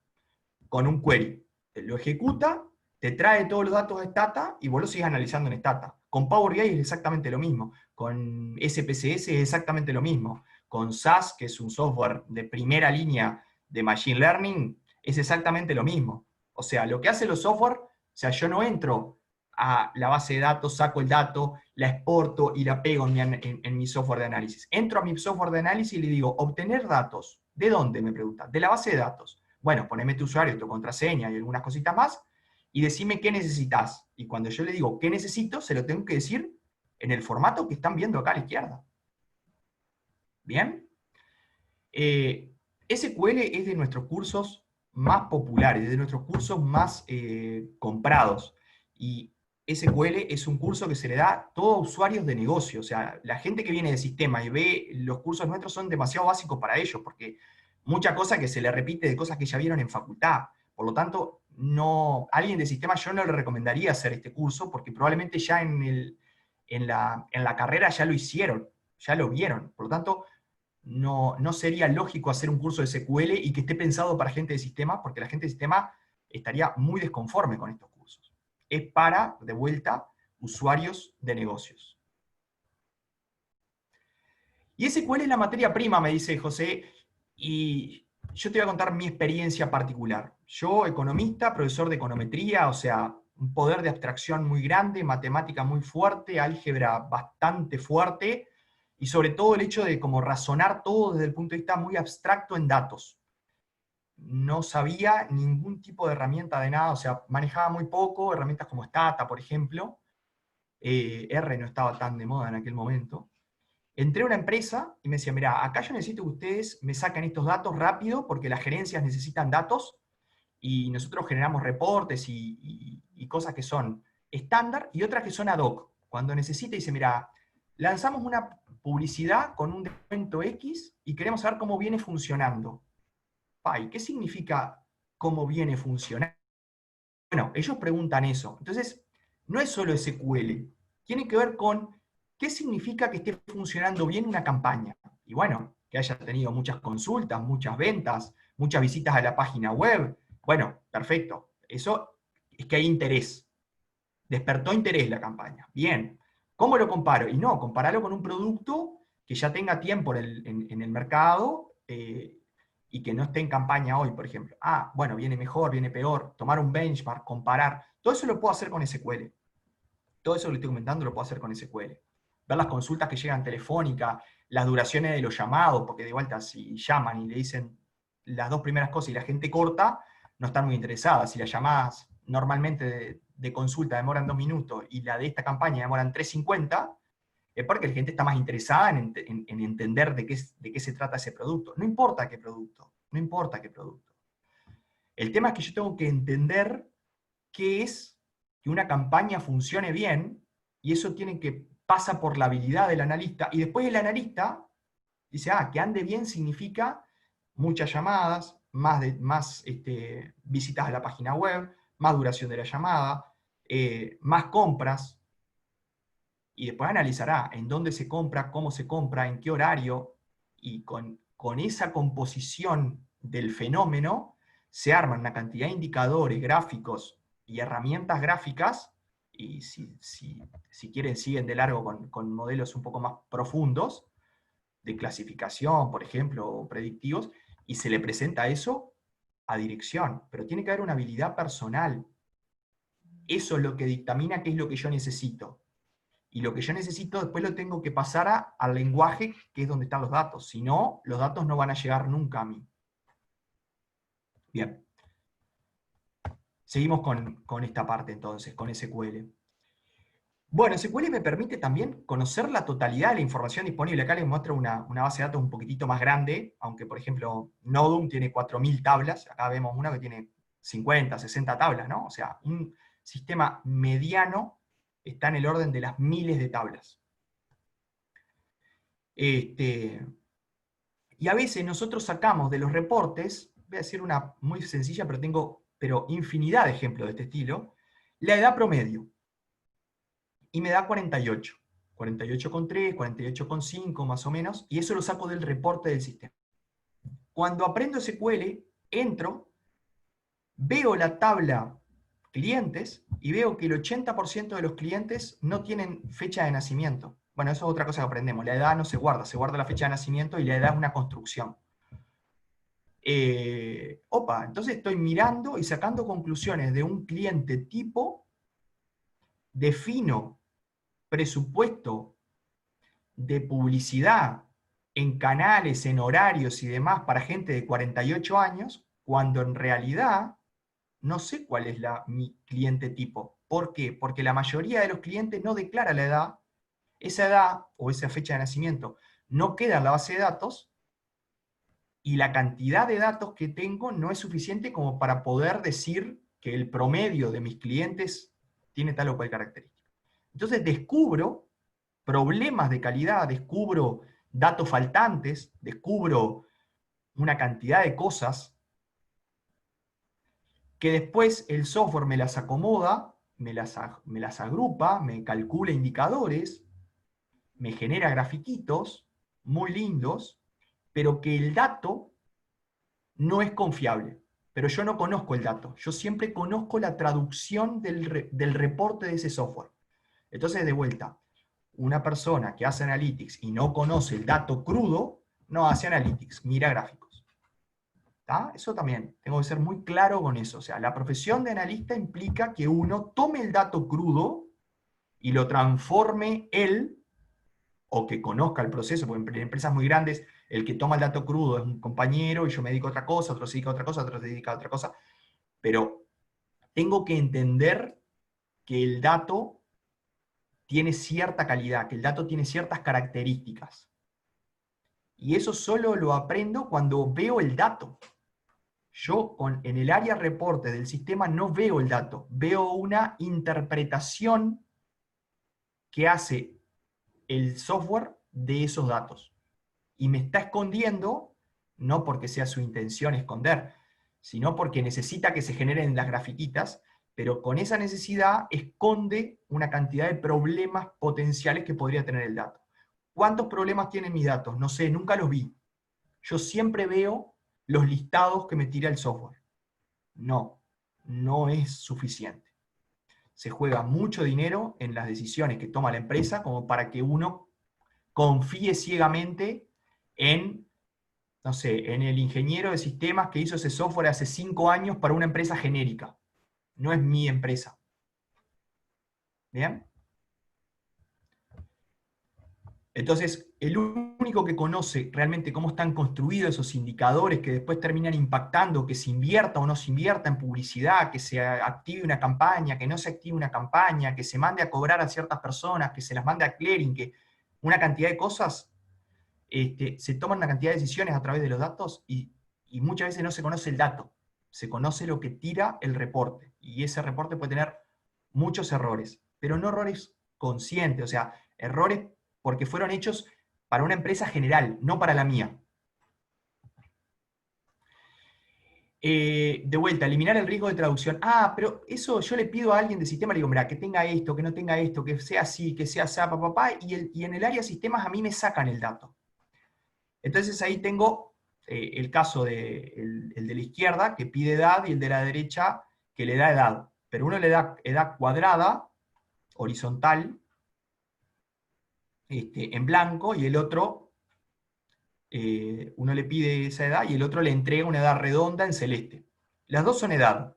Speaker 1: Con un query. Lo ejecuta, te trae todos los datos de Stata y vos lo sigues analizando en Stata. Con Power BI es exactamente lo mismo. Con SPSS es exactamente lo mismo. Con SAS, que es un software de primera línea de Machine Learning, es exactamente lo mismo. O sea, lo que hace los software, o sea, yo no entro a la base de datos, saco el dato, la exporto y la pego en mi software de análisis. Entro a mi software de análisis y le digo, obtener datos. ¿De dónde? Me pregunta. De la base de datos. Bueno, poneme tu usuario, tu contraseña y algunas cositas más, y decime qué necesitas. Y cuando yo le digo qué necesito, se lo tengo que decir en el formato que están viendo acá a la izquierda. ¿Bien? SQL es de nuestros cursos más populares, de nuestros cursos más comprados. Y SQL es un curso que se le da a todos usuarios de negocio. O sea, la gente que viene de sistema y ve los cursos nuestros son demasiado básicos para ellos, porque mucha cosa que se le repite de cosas que ya vieron en facultad. Por lo tanto, alguien de sistema yo no le recomendaría hacer este curso, porque probablemente ya en la carrera ya lo hicieron, ya lo vieron. Por lo tanto, no sería lógico hacer un curso de SQL y que esté pensado para gente de sistema, porque la gente de sistema estaría muy desconforme con estos cursos. Es para, de vuelta, usuarios de negocios. Y SQL es la materia prima, me dice José, y yo te voy a contar mi experiencia particular. Yo, economista, profesor de econometría, o sea, un poder de abstracción muy grande, matemática muy fuerte, álgebra bastante fuerte, y sobre todo el hecho de como razonar todo desde el punto de vista muy abstracto en datos. No sabía ningún tipo de herramienta de nada, o sea, manejaba muy poco, herramientas como Stata, por ejemplo. R no estaba tan de moda en aquel momento. Entré a una empresa y me decía, mira, acá yo necesito que ustedes me saquen estos datos rápido porque las gerencias necesitan datos y nosotros generamos reportes y cosas que son estándar y otras que son ad hoc. Cuando necesita, dice, mira, lanzamos una publicidad con un descuento X y queremos saber cómo viene funcionando. ¿Y qué significa cómo viene funcionando? Bueno, ellos preguntan eso. Entonces, no es solo SQL, tiene que ver con qué significa que esté funcionando bien una campaña. Y bueno, que haya tenido muchas consultas, muchas ventas, muchas visitas a la página web. Bueno, perfecto. Eso es que hay interés. Despertó interés la campaña. Bien. ¿Cómo lo comparo? Y no, compararlo con un producto que ya tenga tiempo en el mercado y que no esté en campaña hoy, por ejemplo. Bueno, viene mejor, viene peor. Tomar un benchmark, comparar. Todo eso lo puedo hacer con SQL. Todo eso que le estoy comentando lo puedo hacer con SQL. Ver las consultas que llegan telefónica, las duraciones de los llamados, porque de vuelta si llaman y le dicen las dos primeras cosas y la gente corta, no están muy interesada. Si las llamadas normalmente de consulta demoran 2 minutos y la de esta campaña demoran 3:50, es porque la gente está más interesada en entender de qué se trata ese producto. No importa qué producto, no importa qué producto. El tema es que yo tengo que entender qué es que una campaña funcione bien, y eso pasa por la habilidad del analista, y después el analista Dice, que ande bien significa muchas llamadas, más visitas a la página web, más duración de la llamada, más compras, y después analizará en dónde se compra, cómo se compra, en qué horario, y con esa composición del fenómeno se arman una cantidad de indicadores, gráficos y herramientas gráficas, y si quieren siguen de largo con modelos un poco más profundos, de clasificación, por ejemplo, o predictivos, y se le presenta eso a dirección, pero tiene que haber una habilidad personal. Eso es lo que dictamina qué es lo que yo necesito. Y lo que yo necesito después lo tengo que pasar al lenguaje, que es donde están los datos. Si no, los datos no van a llegar nunca a mí. Bien. Seguimos con esta parte entonces, con SQL. Bueno, SQL me permite también conocer la totalidad de la información disponible. Acá les muestro una base de datos un poquitito más grande, aunque por ejemplo Nodum tiene 4.000 tablas, acá vemos una que tiene 50, 60 tablas, ¿no? O sea, un sistema mediano está en el orden de las miles de tablas. Y a veces nosotros sacamos de los reportes, voy a decir una muy sencilla, pero tengo infinidad de ejemplos de este estilo, la edad promedio. Y me da 48. 48,3, 48,5 más o menos, y eso lo saco del reporte del sistema. Cuando aprendo SQL, entro, veo la tabla clientes y veo que el 80% de los clientes no tienen fecha de nacimiento. Bueno, eso es otra cosa que aprendemos. La edad no se guarda la fecha de nacimiento y la edad es una construcción. Entonces estoy mirando y sacando conclusiones de un cliente tipo, defino presupuesto de publicidad en canales, en horarios y demás para gente de 48 años, cuando en realidad no sé cuál es mi cliente tipo. ¿Por qué? Porque la mayoría de los clientes no declara la edad, esa edad o esa fecha de nacimiento no queda en la base de datos, y la cantidad de datos que tengo no es suficiente como para poder decir que el promedio de mis clientes tiene tal o cual característica. Entonces descubro problemas de calidad, descubro datos faltantes, descubro una cantidad de cosas que después el software me las acomoda, me las agrupa, me calcula indicadores, me genera grafiquitos muy lindos, pero que el dato no es confiable. Pero yo no conozco el dato, yo siempre conozco la traducción del reporte de ese software. Entonces, de vuelta, una persona que hace Analytics y no conoce el dato crudo, no hace Analytics, mira gráficos. ¿Tá? Eso también, tengo que ser muy claro con eso. O sea, la profesión de analista implica que uno tome el dato crudo y lo transforme él, o que conozca el proceso, porque en empresas muy grandes el que toma el dato crudo es un compañero y yo me dedico a otra cosa, otro se dedica a otra cosa, otro se dedica a otra cosa, pero tengo que entender que el dato tiene cierta calidad, que el dato tiene ciertas características. Y eso solo lo aprendo cuando veo el dato. Yo en el área reporte del sistema no veo el dato, veo una interpretación que hace el software de esos datos. Y me está escondiendo, no porque sea su intención esconder, sino porque necesita que se generen las grafiquitas, pero con esa necesidad esconde una cantidad de problemas potenciales que podría tener el dato. ¿Cuántos problemas tienen mis datos? No sé, nunca los vi. Yo siempre veo los listados que me tira el software. No es suficiente. Se juega mucho dinero en las decisiones que toma la empresa como para que uno confíe ciegamente en, no sé, en el ingeniero de sistemas que hizo ese software hace 5 años para una empresa genérica. No es mi empresa. ¿Bien? Entonces, el único que conoce realmente cómo están construidos esos indicadores que después terminan impactando, que se invierta o no se invierta en publicidad, que se active una campaña, que no se active una campaña, que se mande a cobrar a ciertas personas, que se las mande a clearing, que una cantidad de cosas, se toman una cantidad de decisiones a través de los datos y muchas veces no se conoce el dato, se conoce lo que tira el reporte, y ese reporte puede tener muchos errores, pero no errores conscientes, o sea, errores porque fueron hechos para una empresa general, no para la mía. De vuelta, eliminar el riesgo de traducción. Ah, pero eso yo le pido a alguien de sistema, le digo, mira, que tenga esto, que no tenga esto, que sea así, que sea así, papá, y en el área de sistemas a mí me sacan el dato. Entonces ahí tengo el caso el de la izquierda, que pide edad, y el de la derecha, que le da edad. Pero uno le da edad cuadrada, horizontal, en blanco, y el otro, uno le pide esa edad, y el otro le entrega una edad redonda en celeste. Las dos son edad.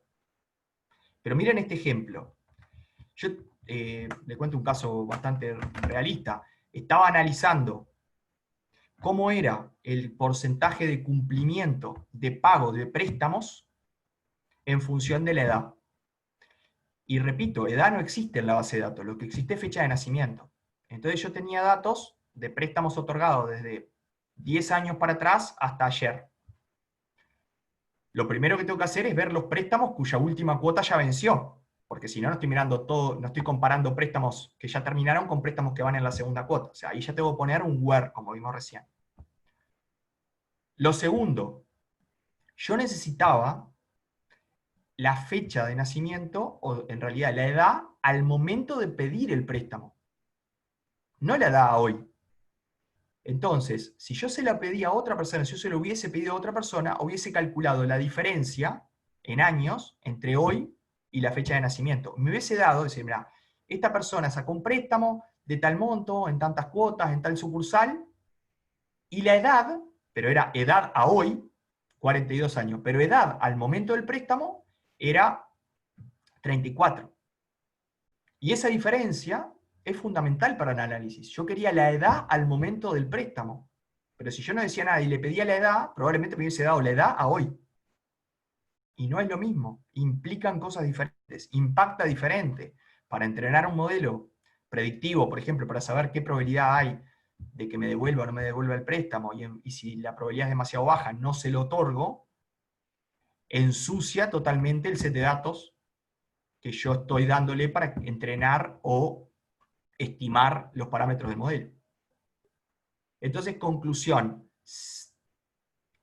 Speaker 1: Pero miren este ejemplo. Yo le cuento un caso bastante realista. Estaba analizando cómo era el porcentaje de cumplimiento de pago de préstamos en función de la edad. Y repito, edad no existe en la base de datos, lo que existe es fecha de nacimiento. Entonces yo tenía datos de préstamos otorgados desde 10 años para atrás hasta ayer. Lo primero que tengo que hacer es ver los préstamos cuya última cuota ya venció, porque si no, no estoy mirando todo, no estoy comparando préstamos que ya terminaron con préstamos que van en la segunda cuota. O sea, ahí ya tengo que poner un where, como vimos recién. Lo segundo, yo necesitaba la fecha de nacimiento, o en realidad la edad, al momento de pedir el préstamo. No la edad hoy. Entonces, si yo se la pedí a otra persona, si yo se lo hubiese pedido a otra persona, hubiese calculado la diferencia en años entre hoy y la fecha de nacimiento. Me hubiese dado, decir, mira, esta persona sacó un préstamo de tal monto, en tantas cuotas, en tal sucursal, y la edad, pero era edad a hoy, 42 años, pero edad al momento del préstamo era 34. Y esa diferencia es fundamental para el análisis. Yo quería la edad al momento del préstamo, pero si yo no decía nada y le pedía la edad, probablemente me hubiese dado la edad a hoy. Y no es lo mismo, implican cosas diferentes, impacta diferente. Para entrenar un modelo predictivo, por ejemplo, para saber qué probabilidad hay de que me devuelva o no me devuelva el préstamo, y si la probabilidad es demasiado baja, no se lo otorgo, ensucia totalmente el set de datos que yo estoy dándole para entrenar o estimar los parámetros del modelo. Entonces, conclusión,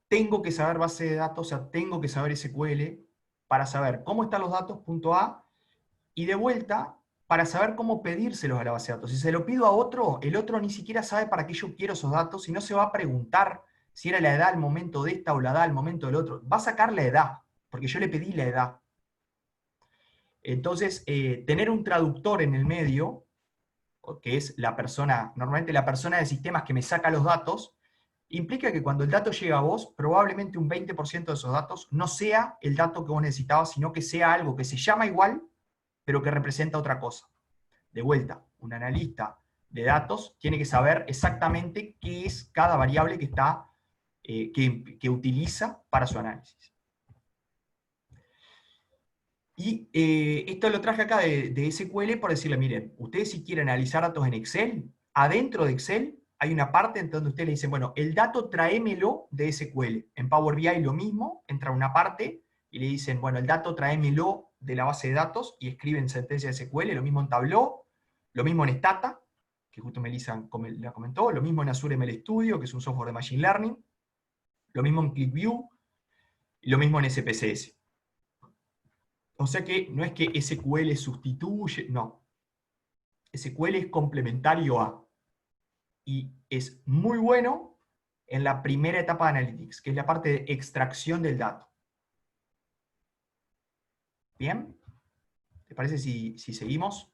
Speaker 1: tengo que saber base de datos, o sea, tengo que saber SQL para saber cómo están los datos, punto A, y de vuelta, para saber cómo pedírselos a la base de datos. Si se lo pido a otro, el otro ni siquiera sabe para qué yo quiero esos datos, y no se va a preguntar si era la edad al momento de esta o la edad al momento del otro. Va a sacar la edad, porque yo le pedí la edad. Entonces, tener un traductor en el medio, que es la persona, normalmente la persona de sistemas que me saca los datos, implica que cuando el dato llega a vos, probablemente un 20% de esos datos no sea el dato que vos necesitabas, sino que sea algo que se llama igual, pero que representa otra cosa. De vuelta, un analista de datos tiene que saber exactamente qué es cada variable que está, que utiliza para su análisis. Y esto lo traje acá de SQL por decirle, miren, ustedes si quieren analizar datos en Excel, adentro de Excel hay una parte en donde ustedes le dicen, bueno, el dato tráemelo de SQL. En Power BI lo mismo, entra una parte y le dicen, bueno, el dato tráemelo de la base de datos, y escriben sentencia de SQL, lo mismo en Tableau, lo mismo en Stata, que justo Melissa la comentó, lo mismo en Azure ML Studio, que es un software de Machine Learning, lo mismo en ClickView, y lo mismo en SPSS. O sea que no es que SQL sustituye, no. SQL es complementario a. Y es muy bueno en la primera etapa de Analytics, que es la parte de extracción del dato. ¿Bien? ¿Te parece si seguimos?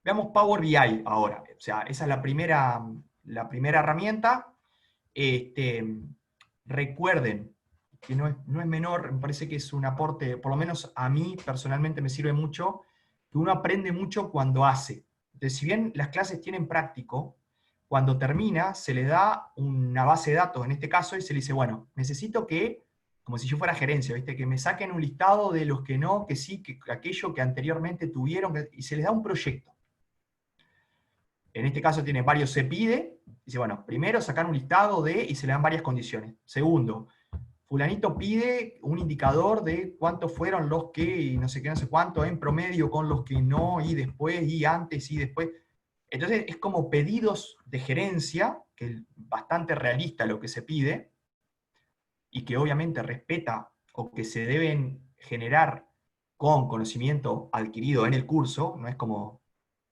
Speaker 1: Veamos Power BI ahora. O sea, esa es la primera herramienta. Recuerden que no es menor, me parece que es un aporte, por lo menos a mí personalmente me sirve mucho, que uno aprende mucho cuando hace. Entonces, si bien las clases tienen práctico, cuando termina se le da una base de datos, en este caso, y se le dice, bueno, necesito que, como si yo fuera gerencia, ¿viste? Que me saquen un listado de los que no, que sí, que aquello que anteriormente tuvieron, y se les da un proyecto. En este caso tiene varios se pide, dice, bueno, primero sacar un listado de, y se le dan varias condiciones. Segundo, fulanito pide un indicador de cuántos fueron los que, y no sé qué, no sé cuánto, en promedio con los que no, y después, y antes, y después. Entonces es como pedidos de gerencia, que es bastante realista lo que se pide, y que obviamente respeta o que se deben generar con conocimiento adquirido en el curso, no es como,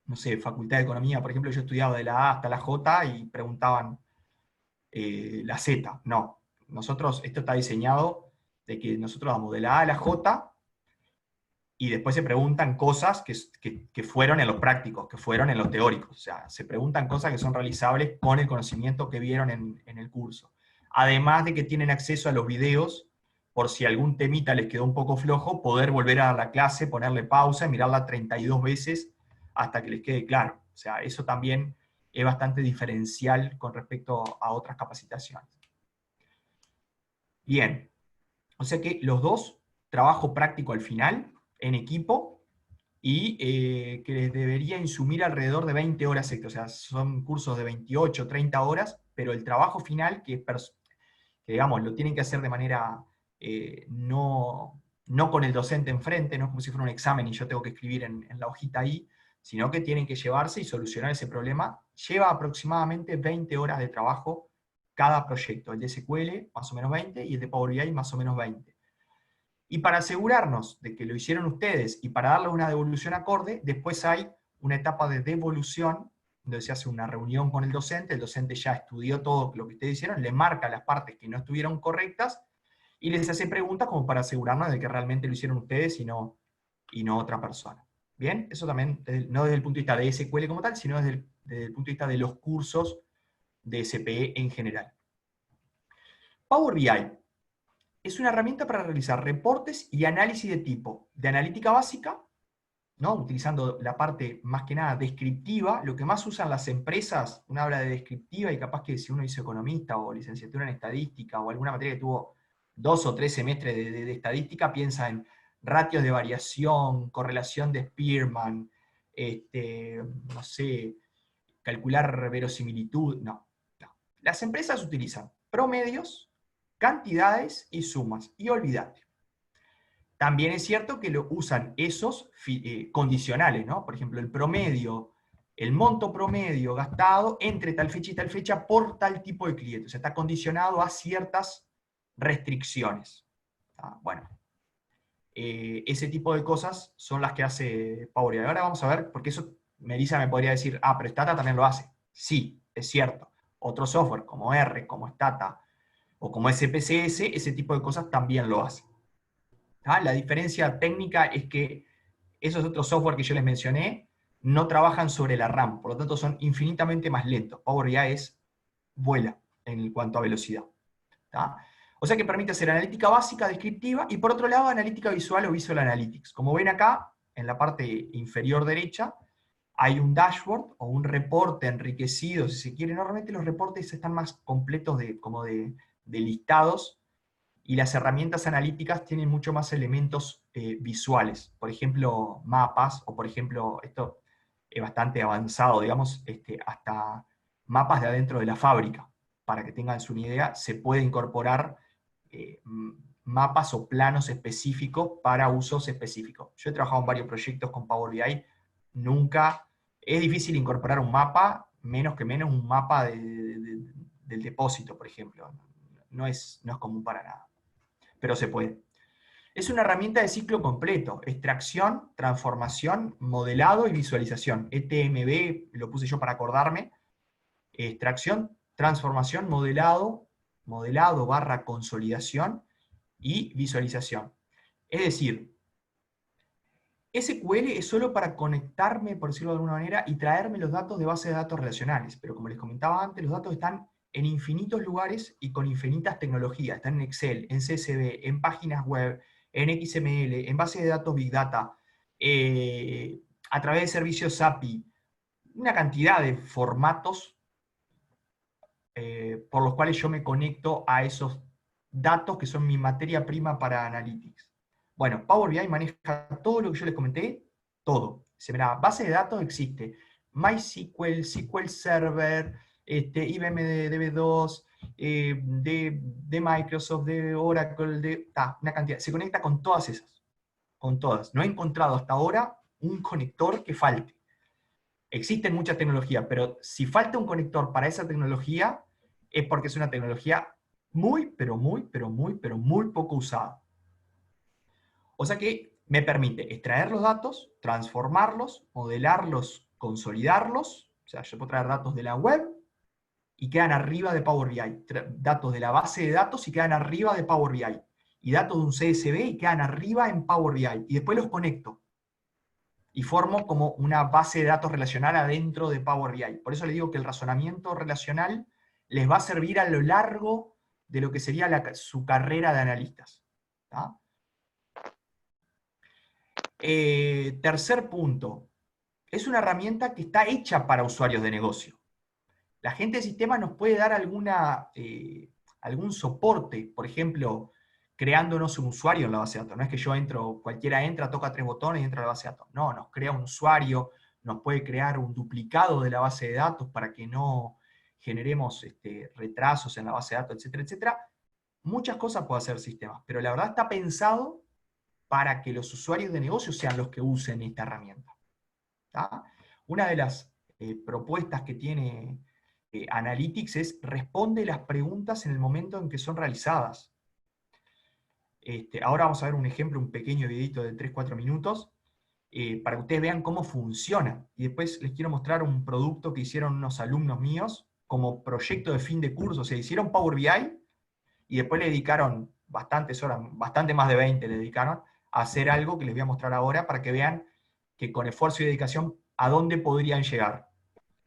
Speaker 1: no sé, Facultad de Economía, por ejemplo, yo estudiaba de la A hasta la J y preguntaban la Z, no. Nosotros, esto está diseñado de que nosotros vamos de la A a la J y después se preguntan cosas que fueron en los prácticos, que fueron en los teóricos. O sea, se preguntan cosas que son realizables con el conocimiento que vieron en el curso. Además de que tienen acceso a los videos, por si algún temita les quedó un poco flojo, poder volver a la clase, ponerle pausa y mirarla 32 veces hasta que les quede claro. O sea, eso también es bastante diferencial con respecto a otras capacitaciones. Bien, o sea que los dos, trabajo práctico al final, en equipo, y que les debería insumir alrededor de 20 horas extra. O sea, son cursos de 28, 30 horas, pero el trabajo final, que digamos, lo tienen que hacer de manera no con el docente enfrente, no como si fuera un examen y yo tengo que escribir en la hojita ahí, sino que tienen que llevarse y solucionar ese problema. Lleva aproximadamente 20 horas de trabajo cada proyecto. El de SQL, más o menos 20, y el de Power BI, más o menos 20. Y para asegurarnos de que lo hicieron ustedes y para darle una devolución acorde, después hay una etapa de devolución, donde se hace una reunión con el docente ya estudió todo lo que ustedes hicieron, le marca las partes que no estuvieron correctas, y les hace preguntas como para asegurarnos de que realmente lo hicieron ustedes y no otra persona. ¿Bien? Eso también, no desde el punto de vista de SQL como tal, sino desde el punto de vista de los cursos de SPE en general. Power BI es una herramienta para realizar reportes y análisis de tipo de analítica básica, ¿no? Utilizando la parte más que nada descriptiva. Lo que más usan las empresas, uno habla de descriptiva y capaz que si uno hizo economista o licenciatura en estadística o alguna materia que tuvo 2 o 3 semestres de estadística, piensa en ratios de variación, correlación de Spearman, no sé, calcular verosimilitud. No. Las empresas utilizan promedios, cantidades y sumas, y olvídate. También es cierto que lo usan esos condicionales, ¿no? Por ejemplo, el promedio, el monto promedio gastado entre tal fecha y tal fecha por tal tipo de cliente. O sea, está condicionado a ciertas restricciones. Bueno, ese tipo de cosas son las que hace Power BI. Ahora vamos a ver, porque eso Melissa me podría decir, pero Stata también lo hace. Sí, es cierto. Otro software como R, como Stata o como SPSS, ese tipo de cosas también lo hace. La diferencia técnica es que esos otros software que yo les mencioné no trabajan sobre la RAM, por lo tanto son infinitamente más lentos. Power BI vuela en cuanto a velocidad. ¿Tá? O sea que permite hacer analítica básica, descriptiva, y por otro lado analítica visual o Visual Analytics. Como ven acá, en la parte inferior derecha, hay un dashboard o un reporte enriquecido, si se quiere. Normalmente los reportes están más completos de listados, y las herramientas analíticas tienen mucho más elementos visuales. Por ejemplo, mapas, o por ejemplo, esto es bastante avanzado, digamos, hasta mapas de adentro de la fábrica. Para que tengan una idea, se puede incorporar mapas o planos específicos para usos específicos. Yo he trabajado en varios proyectos con Power BI, es difícil incorporar un mapa, menos un mapa del depósito, por ejemplo. No es común para nada, pero se puede. Es una herramienta de ciclo completo: extracción, transformación, modelado y visualización. ETMB lo puse yo para acordarme. Extracción, transformación, modelado / consolidación y visualización. Es decir, SQL es solo para conectarme, por decirlo de alguna manera, y traerme los datos de base de datos relacionales. Pero como les comentaba antes, los datos están en infinitos lugares y con infinitas tecnologías. Están en Excel, en CSV, en páginas web, en XML, en base de datos Big Data, a través de servicios API, una cantidad de formatos por los cuales yo me conecto a esos datos que son mi materia prima para Analytics. Bueno, Power BI maneja todo lo que yo les comenté, todo. Se verá, base de datos existe, MySQL, SQL Server, IBM DB2, de Microsoft, de Oracle, una cantidad. Se conecta con todas esas, con todas. No he encontrado hasta ahora un conector que falte. Existen muchas tecnologías, pero si falta un conector para esa tecnología, es porque es una tecnología muy, pero muy, pero muy, pero muy poco usada. O sea que me permite extraer los datos, transformarlos, modelarlos, consolidarlos. O sea, yo puedo traer datos de la web y quedan arriba de Power BI. Datos de la base de datos y quedan arriba de Power BI. Y datos de un CSV y quedan arriba en Power BI. Y después los conecto. Y formo como una base de datos relacional adentro de Power BI. Por eso les digo que el razonamiento relacional les va a servir a lo largo de lo que sería su carrera de analistas. ¿Tá? Tercer punto. Es una herramienta que está hecha para usuarios de negocio. La gente de sistemas nos puede dar algún soporte, por ejemplo, creándonos un usuario en la base de datos. No es que yo entro, cualquiera entra, toca 3 botones y entra a la base de datos. No, nos crea un usuario, nos puede crear un duplicado de la base de datos para que no generemos retrasos en la base de datos, etcétera, etcétera. Muchas cosas puede hacer sistemas, pero la verdad está pensado para que los usuarios de negocio sean los que usen esta herramienta. ¿Tá? Una de las propuestas que tiene Analytics es responde las preguntas en el momento en que son realizadas. Ahora vamos a ver un ejemplo, un pequeño videito de 3-4 minutos, para que ustedes vean cómo funciona. Y después les quiero mostrar un producto que hicieron unos alumnos míos como proyecto de fin de curso. O sea, hicieron Power BI y después le dedicaron bastantes horas, bastante más de 20 le dedicaron, a hacer algo que les voy a mostrar ahora para que vean que con esfuerzo y dedicación a dónde podrían llegar.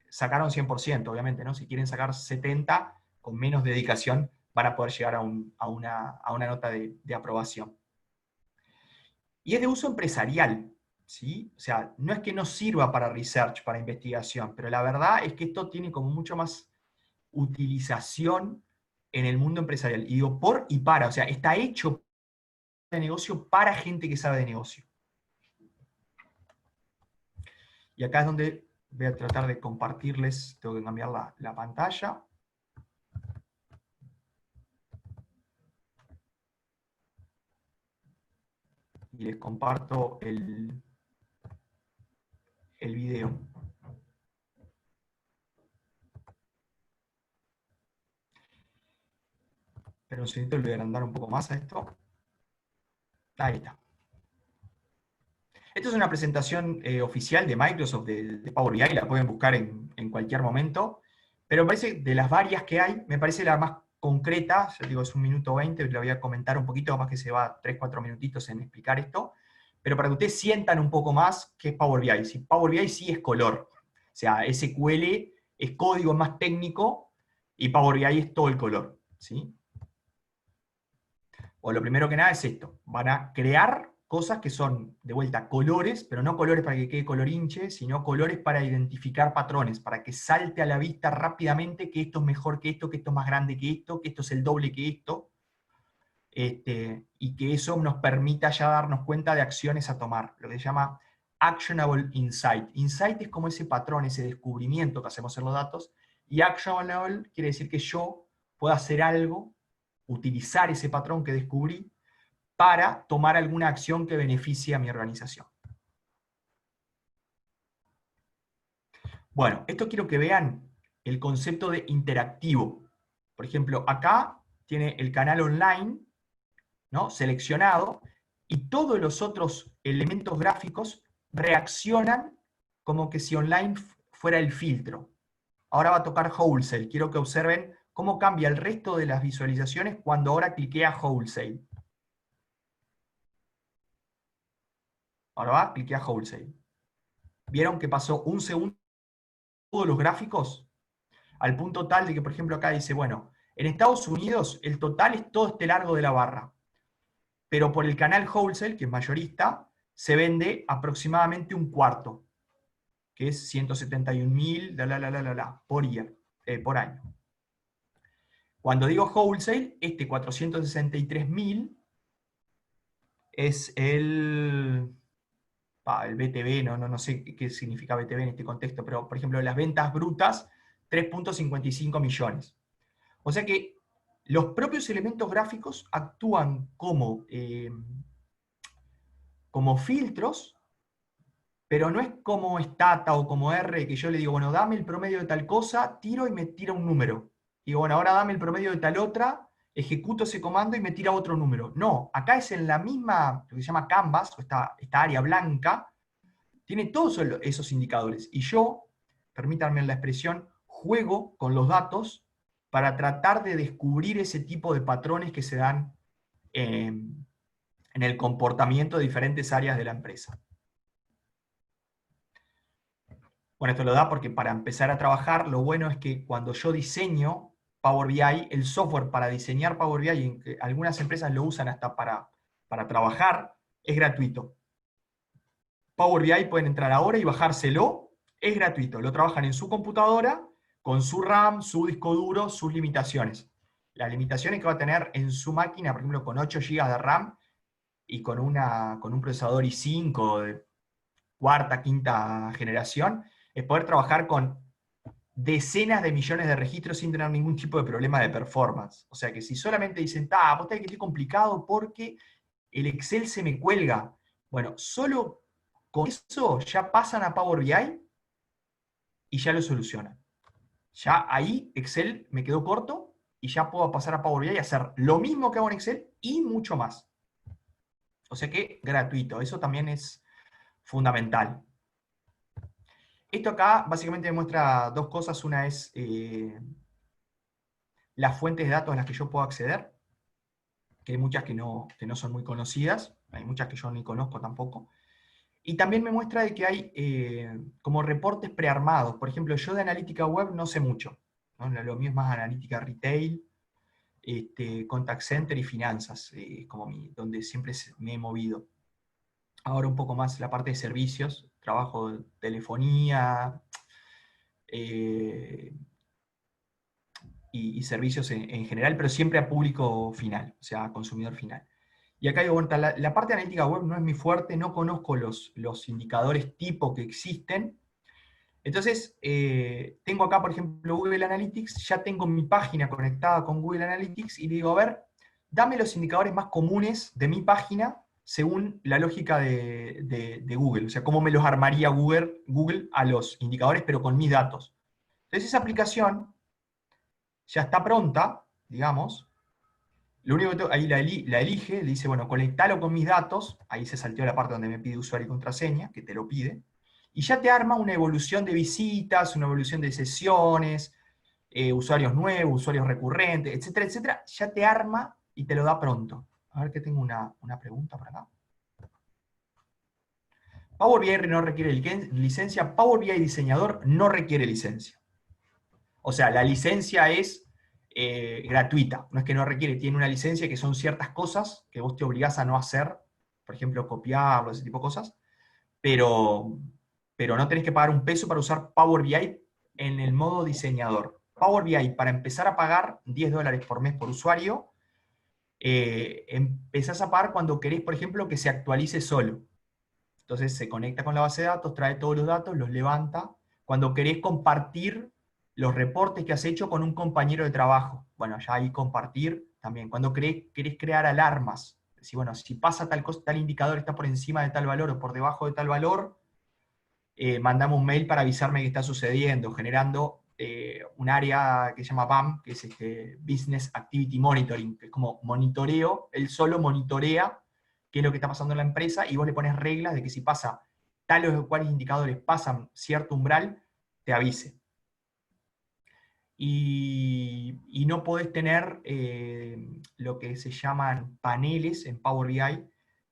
Speaker 1: Sacaron 100%, obviamente, ¿no? Si quieren sacar 70, con menos dedicación van a poder llegar a una nota de aprobación. Y es de uso empresarial, ¿sí? O sea, no es que no sirva para research, para investigación, pero la verdad es que esto tiene como mucho más utilización en el mundo empresarial. Y digo por y para, o sea, está hecho de negocio para gente que sabe de negocio. Y acá es donde voy a tratar de compartirles, tengo que cambiar la pantalla. Y les comparto el video. Pero un segundito, le voy a agrandar un poco más a esto. Ahí está. Esta es una presentación oficial de Microsoft de Power BI, la pueden buscar en cualquier momento, pero me parece, de las varias que hay, me parece la más concreta, ya digo, es 1 minuto 20, la voy a comentar un poquito, más que se va 3-4 minutitos en explicar esto, pero para que ustedes sientan un poco más qué es Power BI. Si Power BI sí es color, o sea, SQL es código más técnico, y Power BI es todo el color, ¿sí? O lo primero que nada es esto, van a crear cosas que son, de vuelta, colores, pero no colores para que quede colorinche, sino colores para identificar patrones, para que salte a la vista rápidamente que esto es mejor que esto es más grande que esto es el doble que esto, y que eso nos permita ya darnos cuenta de acciones a tomar, lo que se llama Actionable Insight. Insight es como ese patrón, ese descubrimiento que hacemos en los datos, y Actionable quiere decir que yo puedo hacer algo, utilizar ese patrón que descubrí para tomar alguna acción que beneficie a mi organización. Bueno, esto quiero que vean el concepto de interactivo. Por ejemplo, acá tiene el canal online, ¿no?, seleccionado, y todos los otros elementos gráficos reaccionan como que si online fuera el filtro. Ahora va a tocar Wholesale. Quiero que observen cómo cambia el resto de las visualizaciones cuando ahora cliqué a Wholesale. Ahora va, cliqué a Wholesale. ¿Vieron que pasó un segundo todos los gráficos? Al punto tal de que, por ejemplo, acá dice, bueno, en Estados Unidos el total es todo este largo de la barra. Pero por el canal Wholesale, que es mayorista, se vende aproximadamente un cuarto, que es 171.000 por año. Cuando digo Wholesale, este 463.000 es el BTV, no sé qué significa BTV en este contexto, pero por ejemplo las ventas brutas, 3.55 millones. O sea que los propios elementos gráficos actúan como filtros pero no es como Stata o como R, que yo le digo, bueno, dame el promedio de tal cosa, tiro y me tira un número. Digo, bueno, ahora dame el promedio de tal otra, ejecuto ese comando y me tira otro número. No, acá es en la misma, lo que se llama canvas, o esta área blanca, tiene todos esos indicadores. Y yo, permítanme la expresión, juego con los datos para tratar de descubrir ese tipo de patrones que se dan en el comportamiento de diferentes áreas de la empresa. Bueno, esto lo da porque para empezar a trabajar, lo bueno es que cuando yo diseño Power BI, el software para diseñar Power BI, en que algunas empresas lo usan hasta para trabajar, es gratuito. Power BI pueden entrar ahora y bajárselo, es gratuito. Lo trabajan en su computadora, con su RAM, su disco duro, sus limitaciones. Las limitaciones que va a tener en su máquina, por ejemplo, con 8 GB de RAM y con un procesador i5 de cuarta, quinta generación, es poder trabajar con decenas de millones de registros sin tener ningún tipo de problema de performance. O sea que si solamente dicen, vos tenés que estoy complicado porque el Excel se me cuelga. Bueno, solo con eso ya pasan a Power BI y ya lo solucionan. Ya ahí Excel me quedó corto y ya puedo pasar a Power BI y hacer lo mismo que hago en Excel y mucho más. O sea que gratuito, eso también es fundamental. Esto acá básicamente me muestra dos cosas. Una es las fuentes de datos a las que yo puedo acceder, que hay muchas que no son muy conocidas, hay muchas que yo ni conozco tampoco. Y también me muestra de que hay como reportes prearmados. Por ejemplo, yo de analítica web no sé mucho, ¿no? Lo mío es más analítica retail, contact center y finanzas, donde siempre me he movido. Ahora un poco más la parte de servicios, trabajo de telefonía, y servicios en general, pero siempre a público final, o sea, a consumidor final. Y acá digo, bueno, la parte de analítica web no es mi fuerte, no conozco los indicadores tipo que existen. Entonces, tengo acá, por ejemplo, Google Analytics, ya tengo mi página conectada con Google Analytics y le digo, a ver, dame los indicadores más comunes de mi página según la lógica de Google, o sea, cómo me los armaría Google a los indicadores, pero con mis datos. Entonces, esa aplicación ya está pronta, digamos. Lo único que ahí la elige, le dice, bueno, conectalo con mis datos, ahí se salteó la parte donde me pide usuario y contraseña, que te lo pide, y ya te arma una evolución de visitas, una evolución de sesiones, usuarios nuevos, usuarios recurrentes, etcétera, etcétera, ya te arma y te lo da pronto. A ver que tengo una pregunta por acá. Power BI no requiere licencia, Power BI diseñador no requiere licencia. O sea, la licencia es gratuita, no es que no requiere, tiene una licencia que son ciertas cosas que vos te obligás a no hacer, por ejemplo, copiarlo, ese tipo de cosas, pero no tenés que pagar un peso para usar Power BI en el modo diseñador. Power BI, para empezar a pagar $10 por mes por usuario, empezás a pagar cuando querés, por ejemplo, que se actualice solo. Entonces se conecta con la base de datos, trae todos los datos, los levanta. Cuando querés compartir los reportes que has hecho con un compañero de trabajo, bueno, ya ahí compartir también. Cuando querés crear alarmas, decir, bueno, si pasa tal cosa, tal indicador está por encima de tal valor o por debajo de tal valor, mandame un mail para avisarme que está sucediendo, generando un área que se llama BAM, que es Business Activity Monitoring, que es como monitoreo, él solo monitorea qué es lo que está pasando en la empresa, y vos le pones reglas de que si pasa tales o cuales indicadores pasan cierto umbral, te avise. Y no podés tener lo que se llaman paneles en Power BI,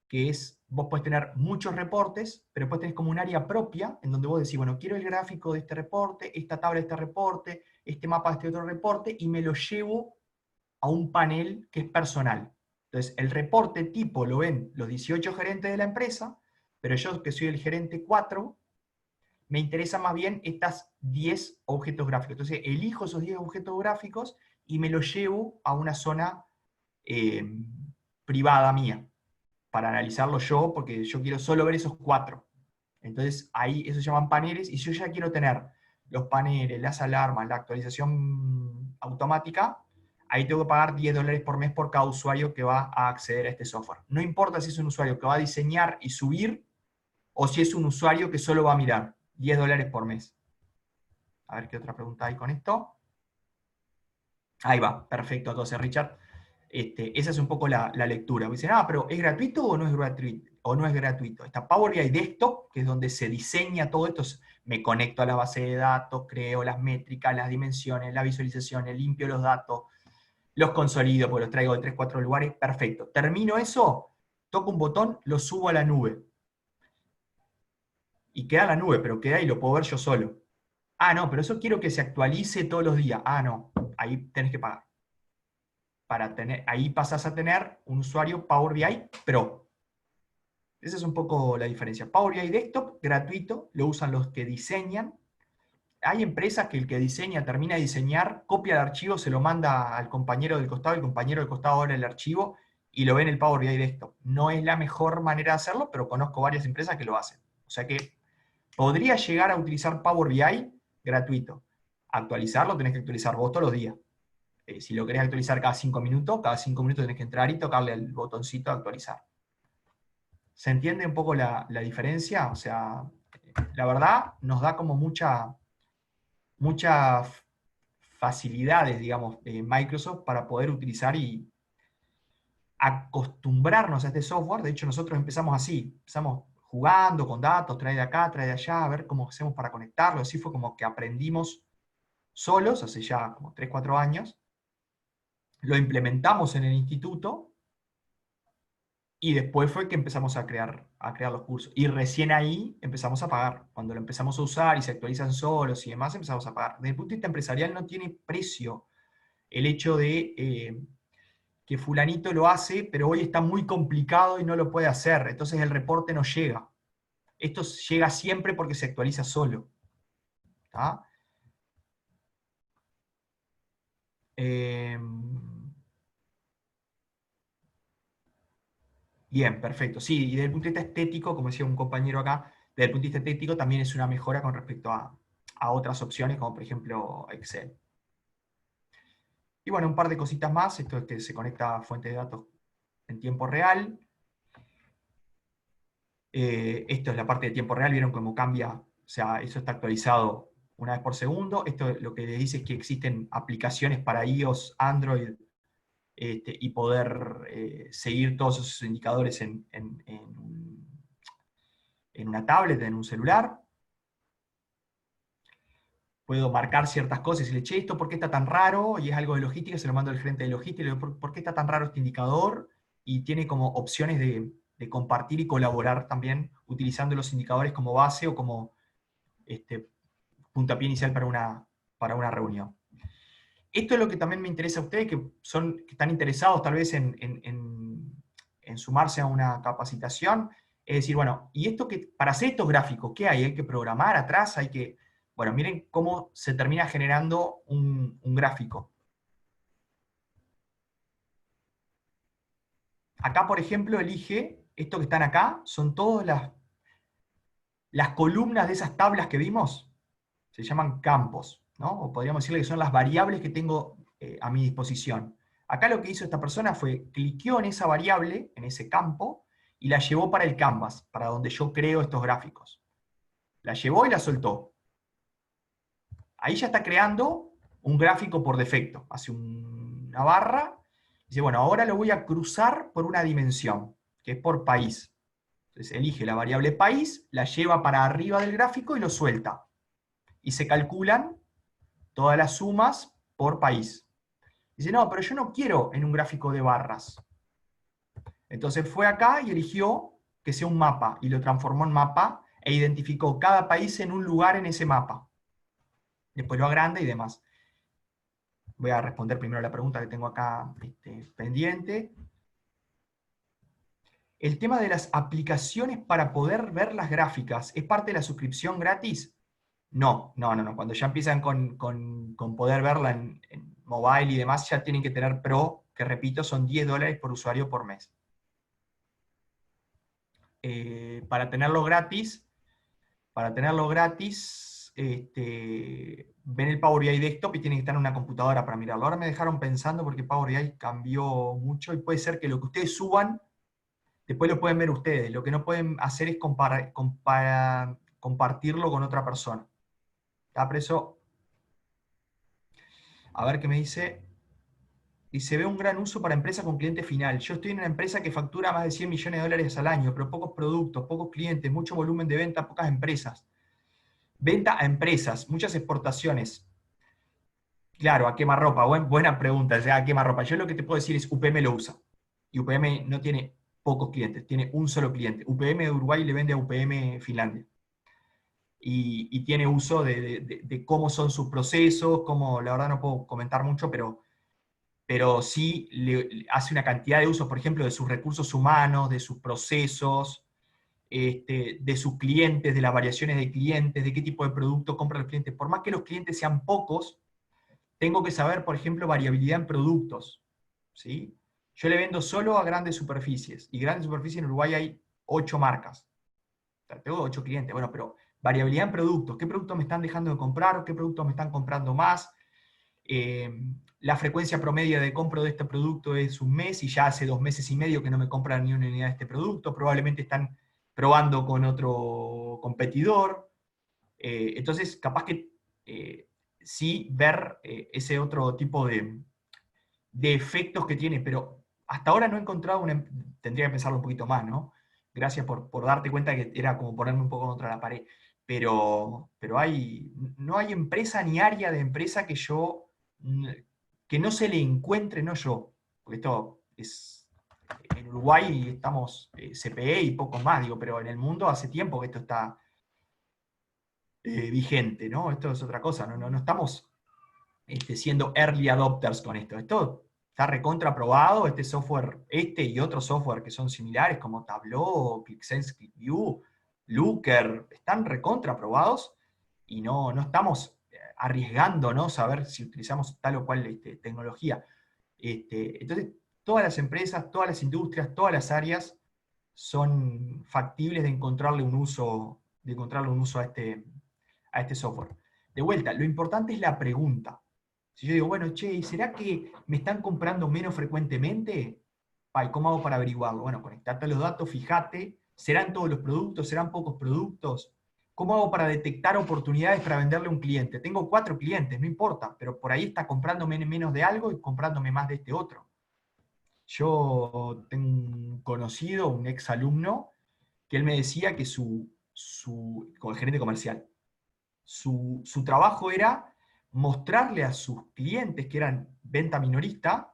Speaker 1: que es, vos podés tener muchos reportes, pero después tenés como un área propia, en donde vos decís, bueno, quiero el gráfico de este reporte, esta tabla de este reporte, este mapa de este otro reporte, y me lo llevo a un panel que es personal. Entonces, el reporte tipo lo ven los 18 gerentes de la empresa, pero yo, que soy el gerente 4, me interesan más bien estas 10 objetos gráficos. Entonces, elijo esos 10 objetos gráficos y me los llevo a una zona privada mía, para analizarlo yo, porque yo quiero solo ver esos 4. Entonces, ahí esos se llaman paneles, y si yo ya quiero tener los paneles, las alarmas, la actualización automática, ahí tengo que pagar $10 por mes por cada usuario que va a acceder a este software. No importa si es un usuario que va a diseñar y subir, o si es un usuario que solo va a mirar $10 por mes. A ver qué otra pregunta hay con esto. Ahí va, perfecto. Entonces, Richard, esa es un poco la lectura. Dicen, pero ¿es gratuito o no es gratuito? O no es gratuito. Está Power BI Desktop, que es donde se diseña todo esto. Me conecto a la base de datos, creo las métricas, las dimensiones, las visualizaciones, limpio los datos, los consolido, pues los traigo de 3, 4 lugares. Perfecto. Termino eso, toco un botón, lo subo a la nube. Y queda en la nube, pero queda y lo puedo ver yo solo. No, pero eso quiero que se actualice todos los días. No, ahí tenés que pagar. Ahí pasás a tener un usuario Power BI Pro. Esa es un poco la diferencia. Power BI Desktop, gratuito, lo usan los que diseñan. Hay empresas que el que diseña, termina de diseñar, copia el archivo, se lo manda al compañero del costado, el compañero del costado abre el archivo y lo ve en el Power BI Desktop. No es la mejor manera de hacerlo, pero conozco varias empresas que lo hacen. O sea que podría llegar a utilizar Power BI gratuito. Actualizarlo tenés que actualizar vos todos los días. Si lo querés actualizar cada 5 minutos, cada 5 minutos tenés que entrar y tocarle al botoncito de actualizar. ¿Se entiende un poco la diferencia? O sea, la verdad nos da como muchas facilidades, digamos, Microsoft para poder utilizar y acostumbrarnos a este software. De hecho, nosotros empezamos así, empezamos jugando con datos, trae de acá, trae de allá, a ver cómo hacemos para conectarlo. Así fue como que aprendimos solos, hace ya como 3, 4 años. Lo implementamos en el instituto y después fue que empezamos a crear los cursos. Y recién ahí empezamos a pagar. Cuando lo empezamos a usar y se actualizan solos y demás, empezamos a pagar. Desde el punto de vista empresarial no tiene precio el hecho de que fulanito lo hace, pero hoy está muy complicado y no lo puede hacer. Entonces el reporte no llega. Esto llega siempre porque se actualiza solo. ¿Tá? Bien, perfecto. Sí, y desde el punto de vista estético, como decía un compañero acá, desde el punto de vista estético también es una mejora con respecto a otras opciones, como por ejemplo Excel. Y bueno, un par de cositas más. Esto es que se conecta a fuente de datos en tiempo real. Esto es la parte de tiempo real. ¿Vieron cómo cambia? O sea, eso está actualizado una vez por segundo. Esto lo que le dice es que existen aplicaciones para iOS, Android, y poder seguir todos esos indicadores en una tablet, en un celular. Puedo marcar ciertas cosas y decirle, che, ¿esto por qué está tan raro? Y es algo de logística, se lo mando al gerente de logística, y le digo, ¿por qué está tan raro este indicador? Y tiene como opciones de compartir y colaborar también, utilizando los indicadores como base o como puntapié inicial para una reunión. Esto es lo que también me interesa a ustedes, que están interesados tal vez en sumarse a una capacitación. Es decir, bueno, y esto para hacer estos gráficos, ¿qué hay? Hay que programar atrás, bueno, miren cómo se termina generando un gráfico. Acá, por ejemplo, elige, esto que están acá, son todas las columnas de esas tablas que vimos, se llaman campos, ¿no? O podríamos decirle que son las variables que tengo a mi disposición. Acá lo que hizo esta persona fue, cliqueó en esa variable, en ese campo, y la llevó para el canvas, para donde yo creo estos gráficos. La llevó y la soltó. Ahí ya está creando un gráfico por defecto. Hace una barra. Dice, bueno, ahora lo voy a cruzar por una dimensión, que es por país. Entonces elige la variable país, la lleva para arriba del gráfico y lo suelta. Y se calculan todas las sumas por país. Dice, no, pero yo no quiero en un gráfico de barras. Entonces fue acá y eligió que sea un mapa, y lo transformó en mapa, e identificó cada país en un lugar en ese mapa. Después lo agranda y demás. Voy a responder primero la pregunta que tengo acá pendiente. El tema de las aplicaciones para poder ver las gráficas, ¿es parte de la suscripción gratis? No. Cuando ya empiezan con poder verla en mobile y demás, ya tienen que tener Pro, que repito, son $10 por usuario por mes. Para tenerlo gratis, ven el Power BI Desktop y tienen que estar en una computadora para mirarlo. Ahora me dejaron pensando porque Power BI cambió mucho y puede ser que lo que ustedes suban Después lo pueden ver ustedes. Lo que no pueden hacer es compartirlo con otra persona. ¿Está preso? A ver qué me dice. Y se ve un gran uso para empresas con cliente final. Yo estoy en una empresa que factura más de 100 millones de dólares al año, pero pocos productos, pocos clientes, mucho volumen de venta, pocas empresas. Venta a empresas, muchas exportaciones. Claro, ¿a quemarropa? Buena pregunta, o sea, ¿a quemarropa? Yo lo que te puedo decir es UPM lo usa. Y UPM no tiene pocos clientes, tiene un solo cliente. UPM de Uruguay le vende a UPM Finlandia. Y tiene uso de cómo son sus procesos, cómo, la verdad no puedo comentar mucho, pero sí le hace una cantidad de usos, por ejemplo, de sus recursos humanos, de sus procesos, de sus clientes, de las variaciones de clientes, de qué tipo de producto compran los clientes. Por más que los clientes sean pocos, tengo que saber, por ejemplo, variabilidad en productos. ¿Sí? Yo le vendo solo a grandes superficies, y grandes superficies en Uruguay hay 8 marcas. O sea, tengo 8 clientes, bueno, pero variabilidad en productos. ¿Qué productos me están dejando de comprar? ¿Qué productos me están comprando más? La frecuencia promedio de compra de este producto es un mes, y ya hace 2 meses y medio que no me compran ni una unidad de este producto. Probablemente están probando con otro competidor. Entonces, capaz que sí ver ese otro tipo de efectos que tiene, pero hasta ahora no he encontrado tendría que pensarlo un poquito más, ¿no? Gracias por darte cuenta que era como ponerme un poco contra la pared. Pero no hay empresa ni área de empresa que no se le encuentre, no yo, porque esto es, en Uruguay estamos CPE y poco más, digo, pero en el mundo hace tiempo que esto está vigente, ¿no? Esto es otra cosa, no estamos siendo early adopters con esto. Esto está recontra probado, este software, y otros software que son similares, como Tableau, ClickSense, ClickView, Looker, están recontra probados, y no estamos arriesgándonos a ver si utilizamos tal o cual tecnología. Entonces, todas las empresas, todas las industrias, todas las áreas son factibles de encontrarle un uso, a este software. De vuelta, lo importante es la pregunta. Si yo digo, bueno, che, ¿será que me están comprando menos frecuentemente? ¿Y cómo hago para averiguarlo? Bueno, conectate a los datos, fíjate, ¿serán todos los productos? ¿Serán pocos productos? ¿Cómo hago para detectar oportunidades para venderle a un cliente? Tengo 4 clientes, no importa, pero por ahí está comprándome menos de algo y comprándome más de este otro. Yo tengo un conocido, un ex alumno, que él me decía que como gerente comercial, su trabajo era mostrarle a sus clientes que eran venta minorista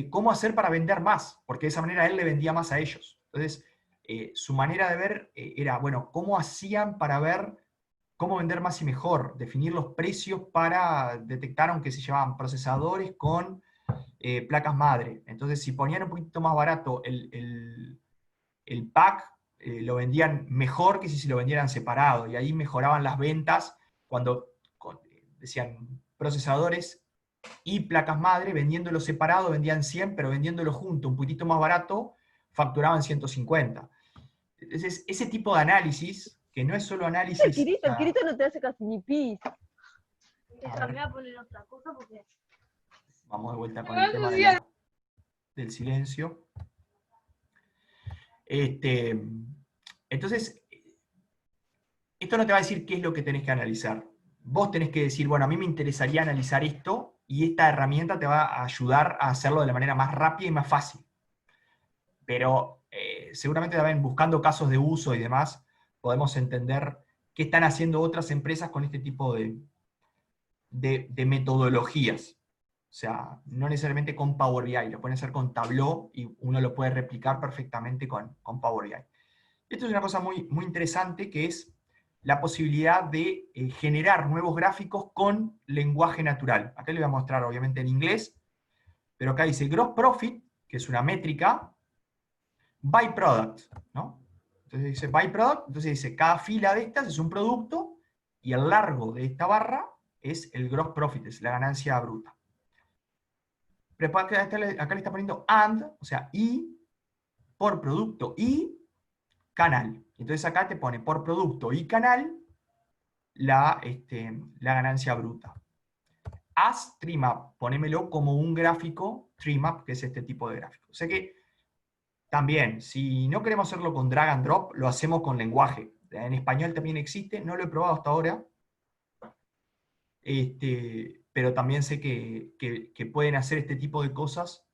Speaker 1: cómo hacer para vender más, porque de esa manera él le vendía más a ellos. Entonces, su manera de ver era, bueno, ¿cómo hacían para ver cómo vender más y mejor? Definir los precios para detectar, aunque se llamaban procesadores con placas madre. Entonces, si ponían un poquito más barato el pack, lo vendían mejor que si se lo vendieran separado, y ahí mejoraban las ventas cuando decían procesadores y placas madre, vendiéndolo separado vendían 100, pero vendiéndolo junto un poquitito más barato, facturaban 150. Entonces, ese tipo de análisis, que no es solo análisis...
Speaker 2: El Quirito no te hace casi ni pis.
Speaker 5: Déjame a poner otra cosa porque...
Speaker 1: Vamos de vuelta con el tema del silencio. Entonces, esto no te va a decir qué es lo que tenés que analizar. Vos tenés que decir, bueno, a mí me interesaría analizar esto, y esta herramienta te va a ayudar a hacerlo de la manera más rápida y más fácil. Pero seguramente también buscando casos de uso y demás, podemos entender qué están haciendo otras empresas con este tipo de metodologías. O sea, no necesariamente con Power BI, lo pueden hacer con Tableau y uno lo puede replicar perfectamente con Power BI. Esto es una cosa muy, muy interesante, que es la posibilidad de generar nuevos gráficos con lenguaje natural. Acá le voy a mostrar obviamente en inglés, pero acá dice Gross Profit, que es una métrica, by product, ¿no? Entonces dice by product, entonces dice cada fila de estas es un producto, y el largo de esta barra es el Gross Profit, es la ganancia bruta. Pero acá le está poniendo and, o sea, y por producto y canal. Entonces acá te pone por producto y canal la ganancia bruta. As Trimap, ponémelo como un gráfico Trimap, que es este tipo de gráfico. O sea que También, si no queremos hacerlo con drag and drop, lo hacemos con lenguaje. En español también existe, no lo he probado hasta ahora, pero también sé que pueden hacer este tipo de cosas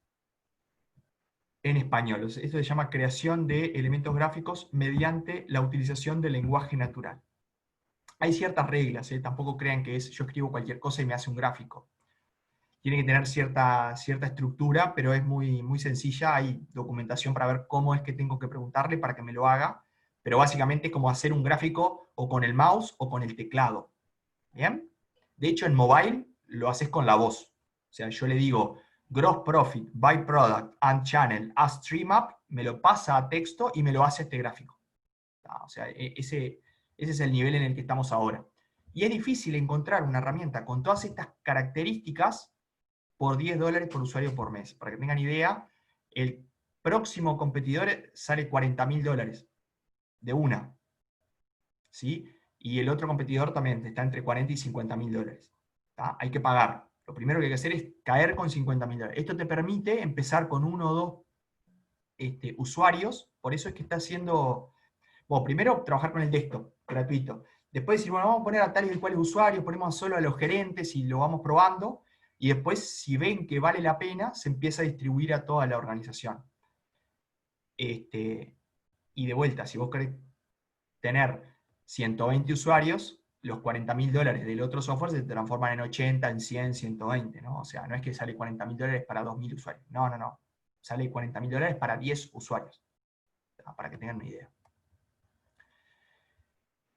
Speaker 1: en español. Esto se llama creación de elementos gráficos mediante la utilización del lenguaje natural. Hay ciertas reglas, tampoco crean que es yo escribo cualquier cosa y me hace un gráfico. Tiene que tener cierta estructura, pero es muy sencilla. Hay documentación para ver cómo es que tengo que preguntarle para que me lo haga, pero básicamente es como hacer un gráfico o con el mouse o con el teclado. ¿Bien? De hecho, en mobile lo haces con la voz. O sea, yo le digo gross profit, by product, and channel, as stream up, me lo pasa a texto y me lo hace este gráfico. O sea, ese es el nivel en el que estamos ahora. Y es difícil encontrar una herramienta con todas estas características por $10 por usuario por mes. Para que tengan idea, el próximo competidor sale $40.000 de una. ¿Sí? Y el otro competidor también está entre $40 y $50.000. Hay que pagar. Lo primero que hay que hacer es caer con $50.000. Esto te permite empezar con 1 o 2 usuarios. Por eso es que está haciendo... Bueno, primero trabajar con el desktop, gratuito. Después decir, bueno, vamos a poner a tales y cuales usuarios, ponemos solo a los gerentes y lo vamos probando. Y después, si ven que vale la pena, se empieza a distribuir a toda la organización. Y de vuelta, si vos querés tener 120 usuarios, los $40.000 del otro software se transforman en 80, en 100, 120, ¿no? O sea, no es que sale $40.000 para 2.000 usuarios. No, no, no. Sale $40.000 para 10 usuarios. Para que tengan una idea.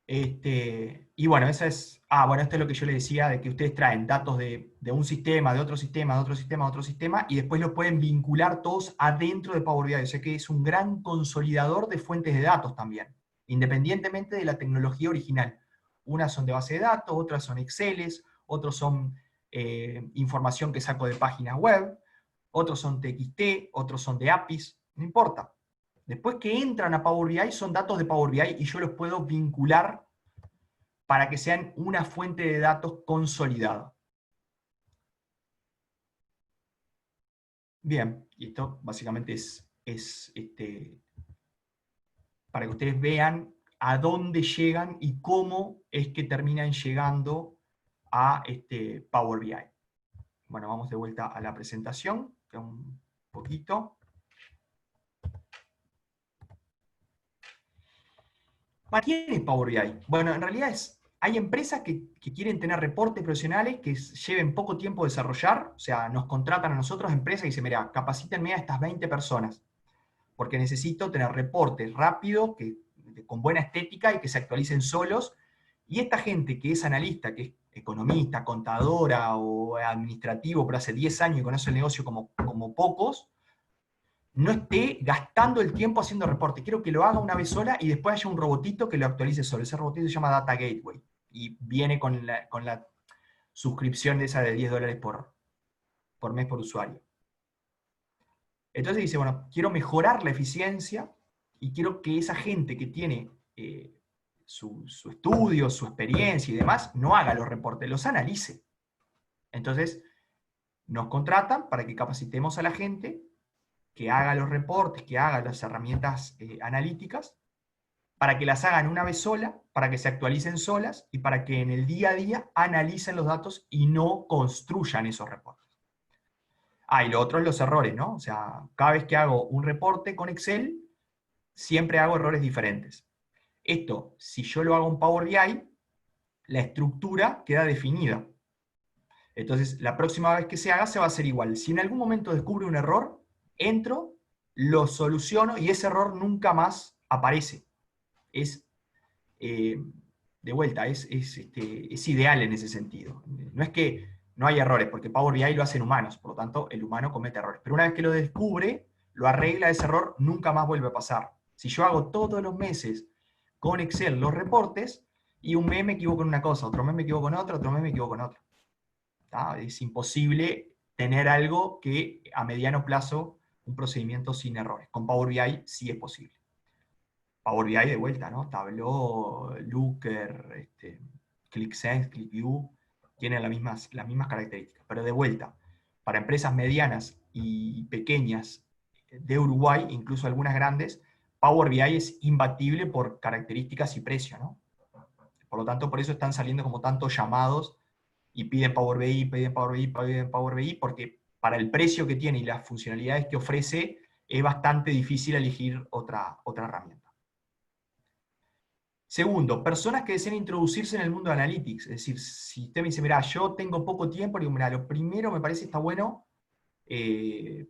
Speaker 1: Y bueno, esa es. Bueno, esto es lo que yo les decía, de que ustedes traen datos de un sistema, de otro sistema, de otro sistema, de otro sistema, y después los pueden vincular todos adentro de Power BI. O sea que es un gran consolidador de fuentes de datos también, independientemente de la tecnología original. Unas son de base de datos, otras son Exceles, otros son información que saco de páginas web, otros son TXT, otros son de APIs, no importa. Después que entran a Power BI son datos de Power BI y yo los puedo vincular para que sean una fuente de datos consolidada. Bien, y esto básicamente es para que ustedes vean a dónde llegan y cómo es que terminan llegando a Power BI. Bueno, vamos de vuelta a la presentación, un poquito. ¿Para quién es Power BI? Bueno, en realidad hay empresas que quieren tener reportes profesionales que lleven poco tiempo desarrollar, o sea, nos contratan a nosotros empresas y dicen, mira, capacítenme a estas 20 personas, porque necesito tener reportes rápidos, con buena estética y que se actualicen solos, y esta gente que es analista, que es economista, contadora o administrativo, pero hace 10 años y conoce el negocio como pocos, no esté gastando el tiempo haciendo reporte. Quiero que lo haga una vez sola y después haya un robotito que lo actualice solo. Ese robotito se llama Data Gateway y viene con la suscripción de esa de $10 por mes por usuario. Entonces dice, bueno, quiero mejorar la eficiencia y quiero que esa gente que tiene su estudio, su experiencia y demás, no haga los reportes, los analice. Entonces, nos contratan para que capacitemos a la gente que haga los reportes, que haga las herramientas analíticas, para que las hagan una vez sola, para que se actualicen solas y para que en el día a día analicen los datos y no construyan esos reportes. Y lo otro es los errores, ¿no? O sea, cada vez que hago un reporte con Excel, siempre hago errores diferentes. Esto, si yo lo hago en Power BI, la estructura queda definida. Entonces, la próxima vez que se haga, se va a hacer igual. Si en algún momento descubro un error, entro, lo soluciono y ese error nunca más aparece. De vuelta, es ideal en ese sentido. No es que no hay errores, porque Power BI lo hacen humanos, por lo tanto, el humano comete errores. Pero una vez que lo descubre, lo arregla, ese error nunca más vuelve a pasar. Si yo hago todos los meses con Excel los reportes, y un mes me equivoco en una cosa, otro mes me equivoco en otra, otro mes me equivoco en otra. Es imposible tener algo que a mediano plazo, un procedimiento sin errores. Con Power BI sí es posible. Power BI de vuelta, ¿no? Tableau, Looker, ClickSense, ClickView, tienen las mismas características. Pero de vuelta, para empresas medianas y pequeñas de Uruguay, incluso algunas grandes, Power BI es imbatible por características y precio, ¿no? Por lo tanto, por eso están saliendo como tantos llamados y piden Power BI, piden Power BI, piden Power BI, porque para el precio que tiene y las funcionalidades que ofrece, es bastante difícil elegir otra herramienta. Segundo, personas que deseen introducirse en el mundo de Analytics. Es decir, si usted me dice, mira, yo tengo poco tiempo, digo, mira, lo primero me parece está bueno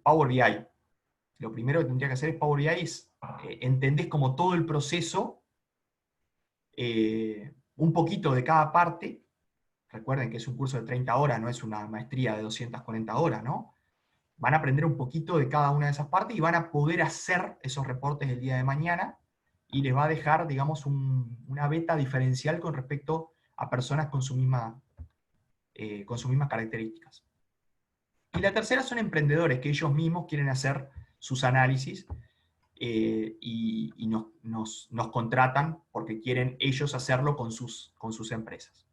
Speaker 1: Power BI. Lo primero que tendría que hacer es Power BI, es entendés como todo el proceso, un poquito de cada parte. Recuerden que es un curso de 30 horas, no es una maestría de 240 horas, ¿no? Van a aprender un poquito de cada una de esas partes y van a poder hacer esos reportes el día de mañana, y les va a dejar, digamos, una beta diferencial con respecto a personas con sus mismas características. Y la tercera son emprendedores que ellos mismos quieren hacer sus análisis y nos contratan porque quieren ellos hacerlo con sus empresas.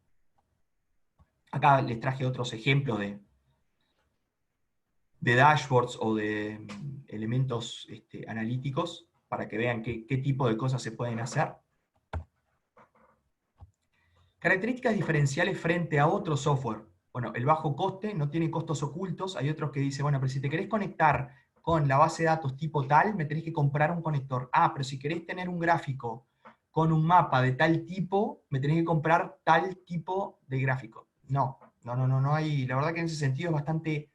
Speaker 1: Acá les traje otros ejemplos de dashboards o de elementos analíticos para que vean qué tipo de cosas se pueden hacer. Características diferenciales frente a otro software. Bueno, el bajo coste, no tiene costos ocultos. Hay otros que dicen, bueno, pero si te querés conectar con la base de datos tipo tal, me tenés que comprar un conector. Ah, pero si querés tener un gráfico con un mapa de tal tipo, me tenés que comprar tal tipo de gráfico. No hay, la verdad que en ese sentido es bastante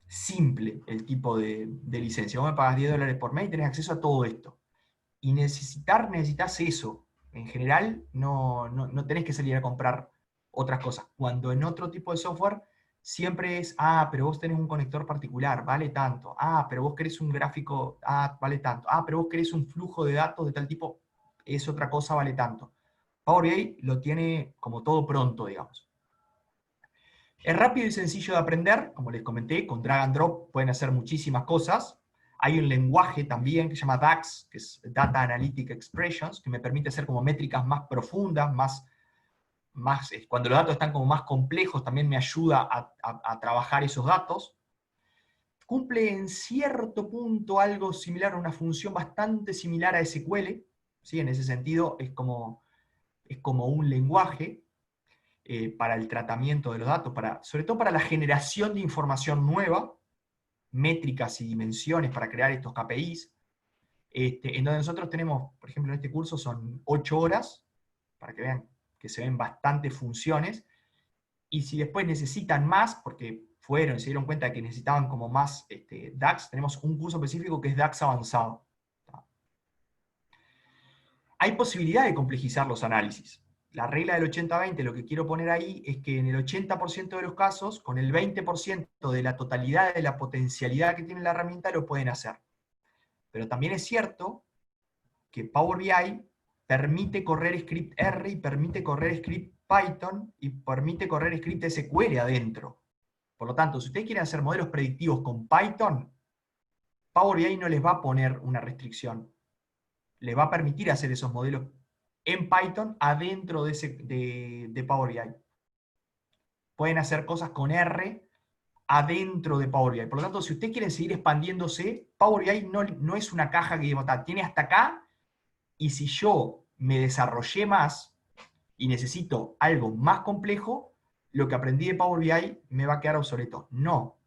Speaker 1: simple el tipo de licencia. Vos me pagas $10 por mes y tenés acceso a todo esto. Y necesitas eso. En general, no tenés que salir a comprar otras cosas. Cuando en otro tipo de software siempre es, pero vos tenés un conector particular, vale tanto. Pero vos querés un gráfico, vale tanto. Pero vos querés un flujo de datos de tal tipo, es otra cosa, vale tanto. Power BI lo tiene como todo pronto, digamos. Es rápido y sencillo de aprender, como les comenté, con drag and drop pueden hacer muchísimas cosas. Hay un lenguaje también que se llama DAX, que es Data Analytic Expressions, que me permite hacer como métricas más profundas, cuando los datos están como más complejos, también me ayuda a trabajar esos datos. Cumple en cierto punto algo similar, una función bastante similar a SQL, ¿sí? En ese sentido es como un lenguaje para el tratamiento de los datos, sobre todo para la generación de información nueva, métricas y dimensiones para crear estos KPIs, en donde nosotros tenemos, por ejemplo, en este curso son 8 horas, para que vean que se ven bastantes funciones, y si después necesitan más, porque fueron y se dieron cuenta de que necesitaban como más DAX, tenemos un curso específico que es DAX avanzado. Hay posibilidad de complejizar los análisis. La regla del 80-20, lo que quiero poner ahí es que en el 80% de los casos, con el 20% de la totalidad de la potencialidad que tiene la herramienta, lo pueden hacer. Pero también es cierto que Power BI permite correr script R y permite correr script Python y permite correr script SQL adentro. Por lo tanto, si ustedes quieren hacer modelos predictivos con Python, Power BI no les va a poner una restricción. Les va a permitir hacer esos modelos en Python adentro de Power BI. Pueden hacer cosas con R adentro de Power BI. Por lo tanto, si ustedes quieren seguir expandiéndose, Power BI no es una caja que tiene hasta acá, y si yo me desarrollé más y necesito algo más complejo, lo que aprendí de Power BI me va a quedar obsoleto. No,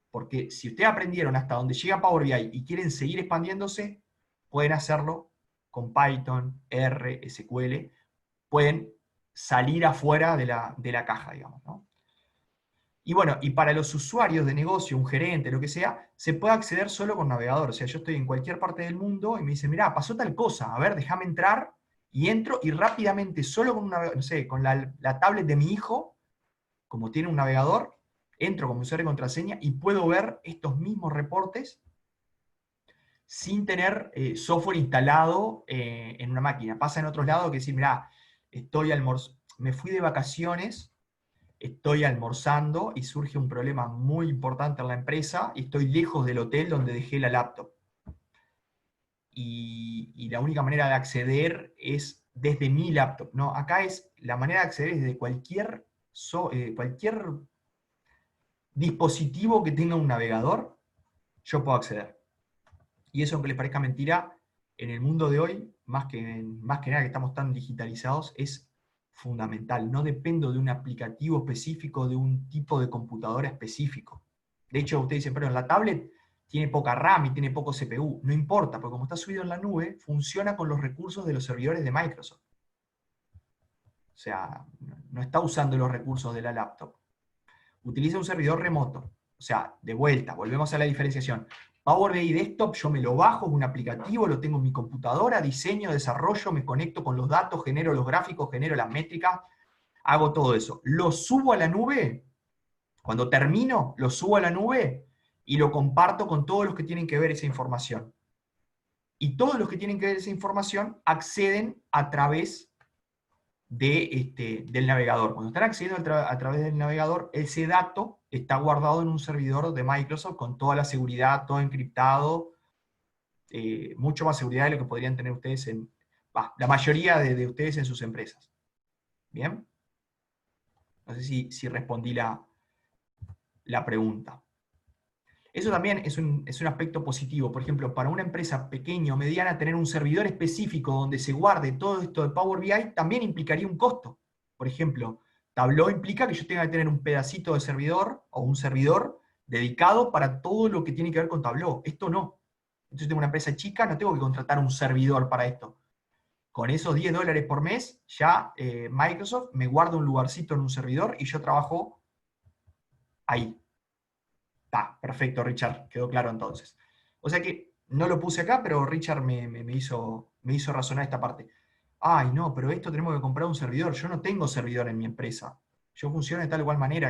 Speaker 1: porque si ustedes aprendieron hasta donde llega Power BI y quieren seguir expandiéndose, pueden hacerlo con Python, R, SQL, pueden salir afuera de la caja, digamos, ¿no? Y bueno, y para los usuarios de negocio, un gerente, lo que sea, se puede acceder solo con navegador. O sea, yo estoy en cualquier parte del mundo y me dicen, mirá, pasó tal cosa, a ver, déjame entrar, y entro y rápidamente, solo con no sé, con la tablet de mi hijo, como tiene un navegador, entro con mi usuario y contraseña y puedo ver estos mismos reportes sin tener software instalado en una máquina. Pasa en otros lados que decir, mirá, me fui de vacaciones, estoy almorzando y surge un problema muy importante en la empresa y estoy lejos del hotel donde dejé la laptop. Y la única manera de acceder es desde mi laptop. No, acá la manera de acceder es desde cualquier dispositivo que tenga un navegador. yo puedo acceder. Y eso, aunque les parezca mentira, en el mundo de hoy, más que nada que estamos tan digitalizados, es fundamental. No dependo de un aplicativo específico, de un tipo de computadora específico. De hecho, ustedes dicen, pero en la tablet tiene poca RAM y tiene poco CPU. No importa, porque como está subido en la nube, funciona con los recursos de los servidores de Microsoft. O sea, no está usando los recursos de la laptop. Utiliza un servidor remoto. O sea, de vuelta, volvemos a la diferenciación. Power BI Desktop yo me lo bajo, es un aplicativo, lo tengo en mi computadora, diseño, desarrollo, me conecto con los datos, genero los gráficos, genero las métricas, hago todo eso. Lo subo a la nube, cuando termino, lo subo a la nube y lo comparto con todos los que tienen que ver esa información. Y todos los que tienen que ver esa información acceden a través del navegador. Cuando están accediendo a través del navegador, ese dato está guardado en un servidor de Microsoft con toda la seguridad, todo encriptado, mucho más seguridad de lo que podrían tener ustedes la mayoría de ustedes en sus empresas. ¿Bien? No sé si respondí la pregunta. Eso también es un aspecto positivo. Por ejemplo, para una empresa pequeña o mediana, tener un servidor específico donde se guarde todo esto de Power BI también implicaría un costo. Por ejemplo, Tableau implica que yo tenga que tener un pedacito de servidor o un servidor dedicado para todo lo que tiene que ver con Tableau. Esto no. Entonces tengo una empresa chica, no tengo que contratar un servidor para esto. Con esos $10 por mes, ya Microsoft me guarda un lugarcito en un servidor y yo trabajo ahí. Perfecto, Richard, quedó claro entonces. O sea que no lo puse acá, pero Richard me hizo razonar esta parte. Ay, no, pero esto tenemos que comprar un servidor. Yo no tengo servidor en mi empresa. Yo funciono de tal o cual manera.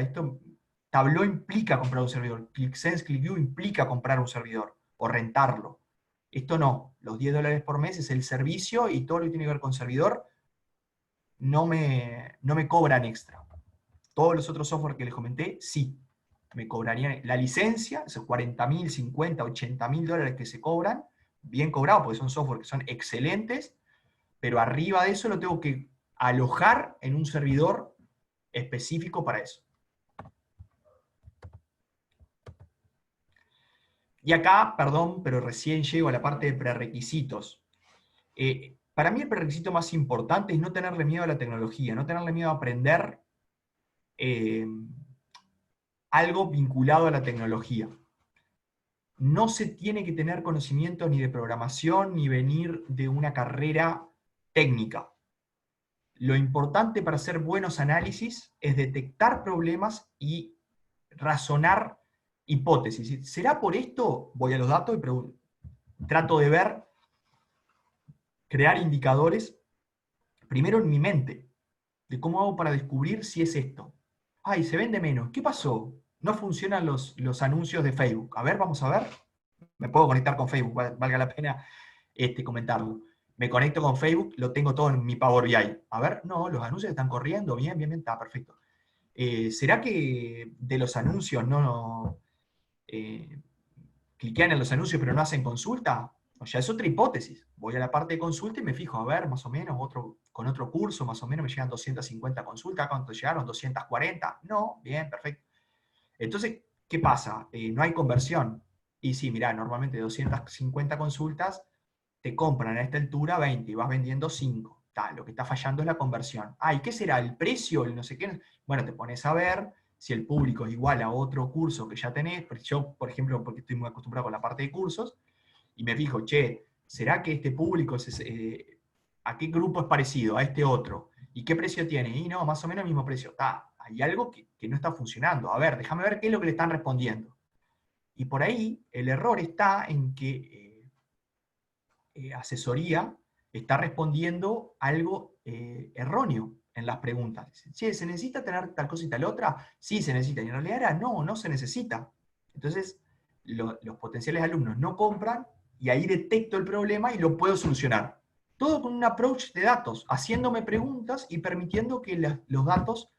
Speaker 1: Tableau implica comprar un servidor. ClickSense, ClickView implica comprar un servidor o rentarlo. Esto no. Los $10 por mes es el servicio y todo lo que tiene que ver con servidor no me cobran extra. Todos los otros software que les comenté, sí. Me cobrarían la licencia, esos $40.000, $50.000, $80.000 que se cobran, bien cobrados, porque son software que son excelentes, pero arriba de eso lo tengo que alojar en un servidor específico para eso. Y acá, perdón, pero recién llego a la parte de prerequisitos. Para mí el prerequisito más importante es no tenerle miedo a la tecnología, no tenerle miedo a aprender algo vinculado a la tecnología. No se tiene que tener conocimientos ni de programación, ni venir de una carrera técnica. Lo importante para hacer buenos análisis es detectar problemas y razonar hipótesis. ¿Será por esto? Voy a los datos y trato de ver, crear indicadores, primero en mi mente, de cómo hago para descubrir si es esto. Ay, se vende menos. ¿Qué pasó? No funcionan los anuncios de Facebook. A ver, vamos a ver. Me puedo conectar con Facebook, valga la pena comentarlo. Me conecto con Facebook, lo tengo todo en mi Power BI. A ver, no, los anuncios están corriendo, bien, está perfecto. ¿Será que de los anuncios cliquean en los anuncios pero no hacen consulta? O sea, es otra hipótesis. Voy a la parte de consulta y me fijo, a ver, más o menos, con otro curso, más o menos me llegan 250 consultas. ¿Cuánto llegaron? 240. No, bien, perfecto. Entonces, ¿qué pasa? No hay conversión. Y sí, mirá, normalmente de 250 consultas te compran a esta altura 20 y vas vendiendo 5. Lo que está fallando es la conversión. ¿Y qué será? ¿El precio? ¿El no sé qué? Bueno, te pones a ver si el público es igual a otro curso que ya tenés. Yo, por ejemplo, porque estoy muy acostumbrado con la parte de cursos, y me fijo, che, ¿será que este público a qué grupo es parecido? A este otro. ¿Y qué precio tiene? Y no, más o menos el mismo precio. Hay algo que no está funcionando. A ver, déjame ver qué es lo que le están respondiendo. Y por ahí el error está en que asesoría está respondiendo algo erróneo en las preguntas. Che, ¿se necesita tener tal cosa y tal otra? Sí, se necesita. Y en realidad era no se necesita. Entonces, los potenciales alumnos no compran y ahí detecto el problema y lo puedo solucionar. Todo con un approach de datos, haciéndome preguntas y permitiendo que los datos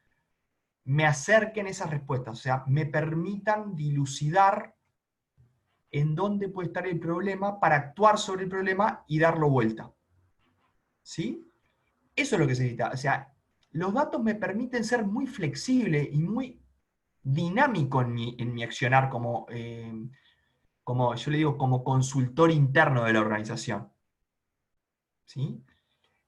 Speaker 1: me acerquen esas respuestas, o sea, me permitan dilucidar en dónde puede estar el problema para actuar sobre el problema y darlo vuelta. ¿Sí? Eso es lo que se necesita. O sea, los datos me permiten ser muy flexible y muy dinámico en mi accionar como yo le digo, como consultor interno de la organización. ¿Sí?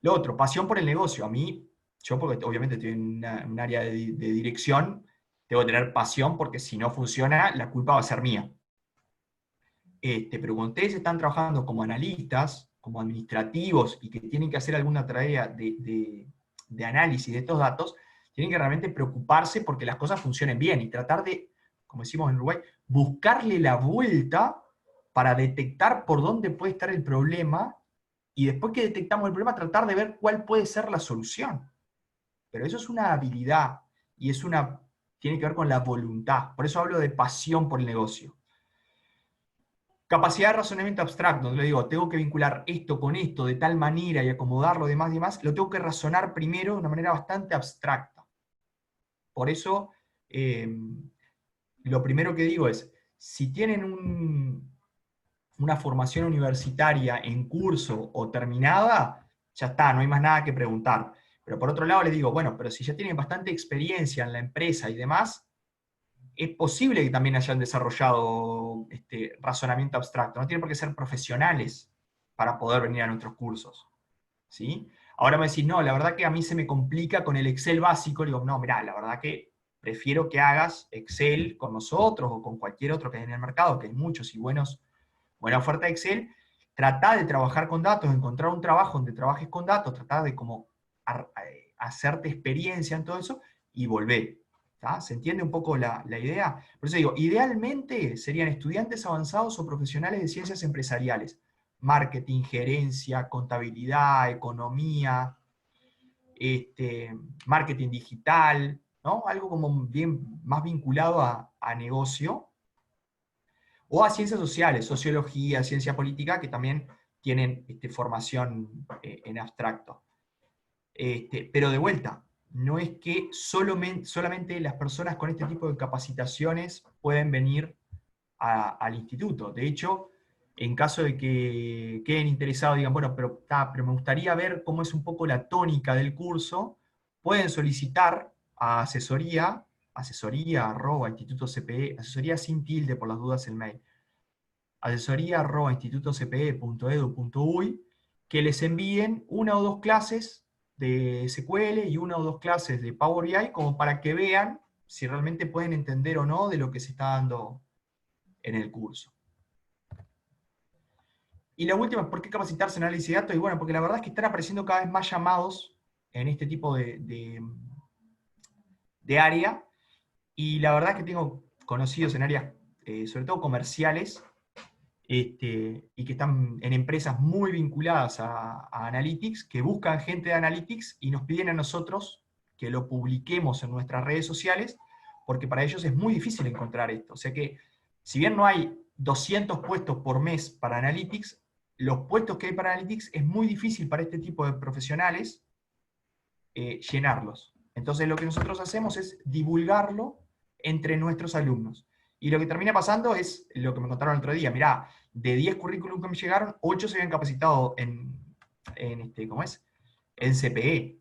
Speaker 1: Lo otro, pasión por el negocio. A mí, yo porque obviamente estoy en un área de dirección, tengo que tener pasión porque si no funciona, la culpa va a ser mía. Pero cuando ustedes están trabajando como analistas, como administrativos, y que tienen que hacer alguna tarea de análisis de estos datos, tienen que realmente preocuparse porque las cosas funcionen bien y tratar de, como decimos en Uruguay, buscarle la vuelta para detectar por dónde puede estar el problema, y después que detectamos el problema, tratar de ver cuál puede ser la solución. Pero eso es una habilidad, y tiene que ver con la voluntad. Por eso hablo de pasión por el negocio. Capacidad de razonamiento abstracto, donde le digo, tengo que vincular esto con esto de tal manera y acomodarlo demás y demás, lo tengo que razonar primero de una manera bastante abstracta. Por eso, lo primero que digo es, si tienen una formación universitaria en curso o terminada, ya está, no hay más nada que preguntar. Pero por otro lado les digo, bueno, pero si ya tienen bastante experiencia en la empresa y demás, es posible que también hayan desarrollado razonamiento abstracto. No tienen por qué ser profesionales para poder venir a nuestros cursos. ¿Sí? Ahora me decís, no, la verdad que a mí se me complica con el Excel básico. Le digo, no, mirá, la verdad que prefiero que hagas Excel con nosotros o con cualquier otro que hay en el mercado, que hay muchos y buena oferta de Excel. Tratá de trabajar con datos, encontrar un trabajo donde trabajes con datos, tratá de como hacerte experiencia en todo eso y volver. ¿Tá? ¿Se entiende un poco la idea? Por eso digo, idealmente serían estudiantes avanzados o profesionales de ciencias empresariales. Marketing, gerencia, contabilidad, economía, marketing digital, ¿no? Algo como bien más vinculado a negocio. O a ciencias sociales, sociología, ciencia política, que también tienen formación en abstracto. Pero de vuelta, no es que solamente las personas con este tipo de capacitaciones pueden venir al instituto. De hecho, en caso de que queden interesados, digan, bueno, pero me gustaría ver cómo es un poco la tónica del curso, pueden solicitar a asesoría@institutocpe, asesoría sin tilde por las dudas el mail, asesoría@institutocpe.edu.uy, que les envíen una o dos clases de SQL y una o dos clases de Power BI, como para que vean si realmente pueden entender o no de lo que se está dando en el curso. Y la última, ¿por qué capacitarse en análisis de datos? Y bueno, porque la verdad es que están apareciendo cada vez más llamados en este tipo de área, y la verdad es que tengo conocidos en áreas, sobre todo comerciales, y que están en empresas muy vinculadas a Analytics, que buscan gente de Analytics y nos piden a nosotros que lo publiquemos en nuestras redes sociales, porque para ellos es muy difícil encontrar esto. O sea que, si bien no hay 200 puestos por mes para Analytics, los puestos que hay para Analytics es muy difícil para este tipo de profesionales llenarlos. Entonces lo que nosotros hacemos es divulgarlo entre nuestros alumnos. Y lo que termina pasando es lo que me contaron el otro día. Mirá, de 10 currículum que me llegaron, 8 se habían capacitado ¿cómo es? En CPE.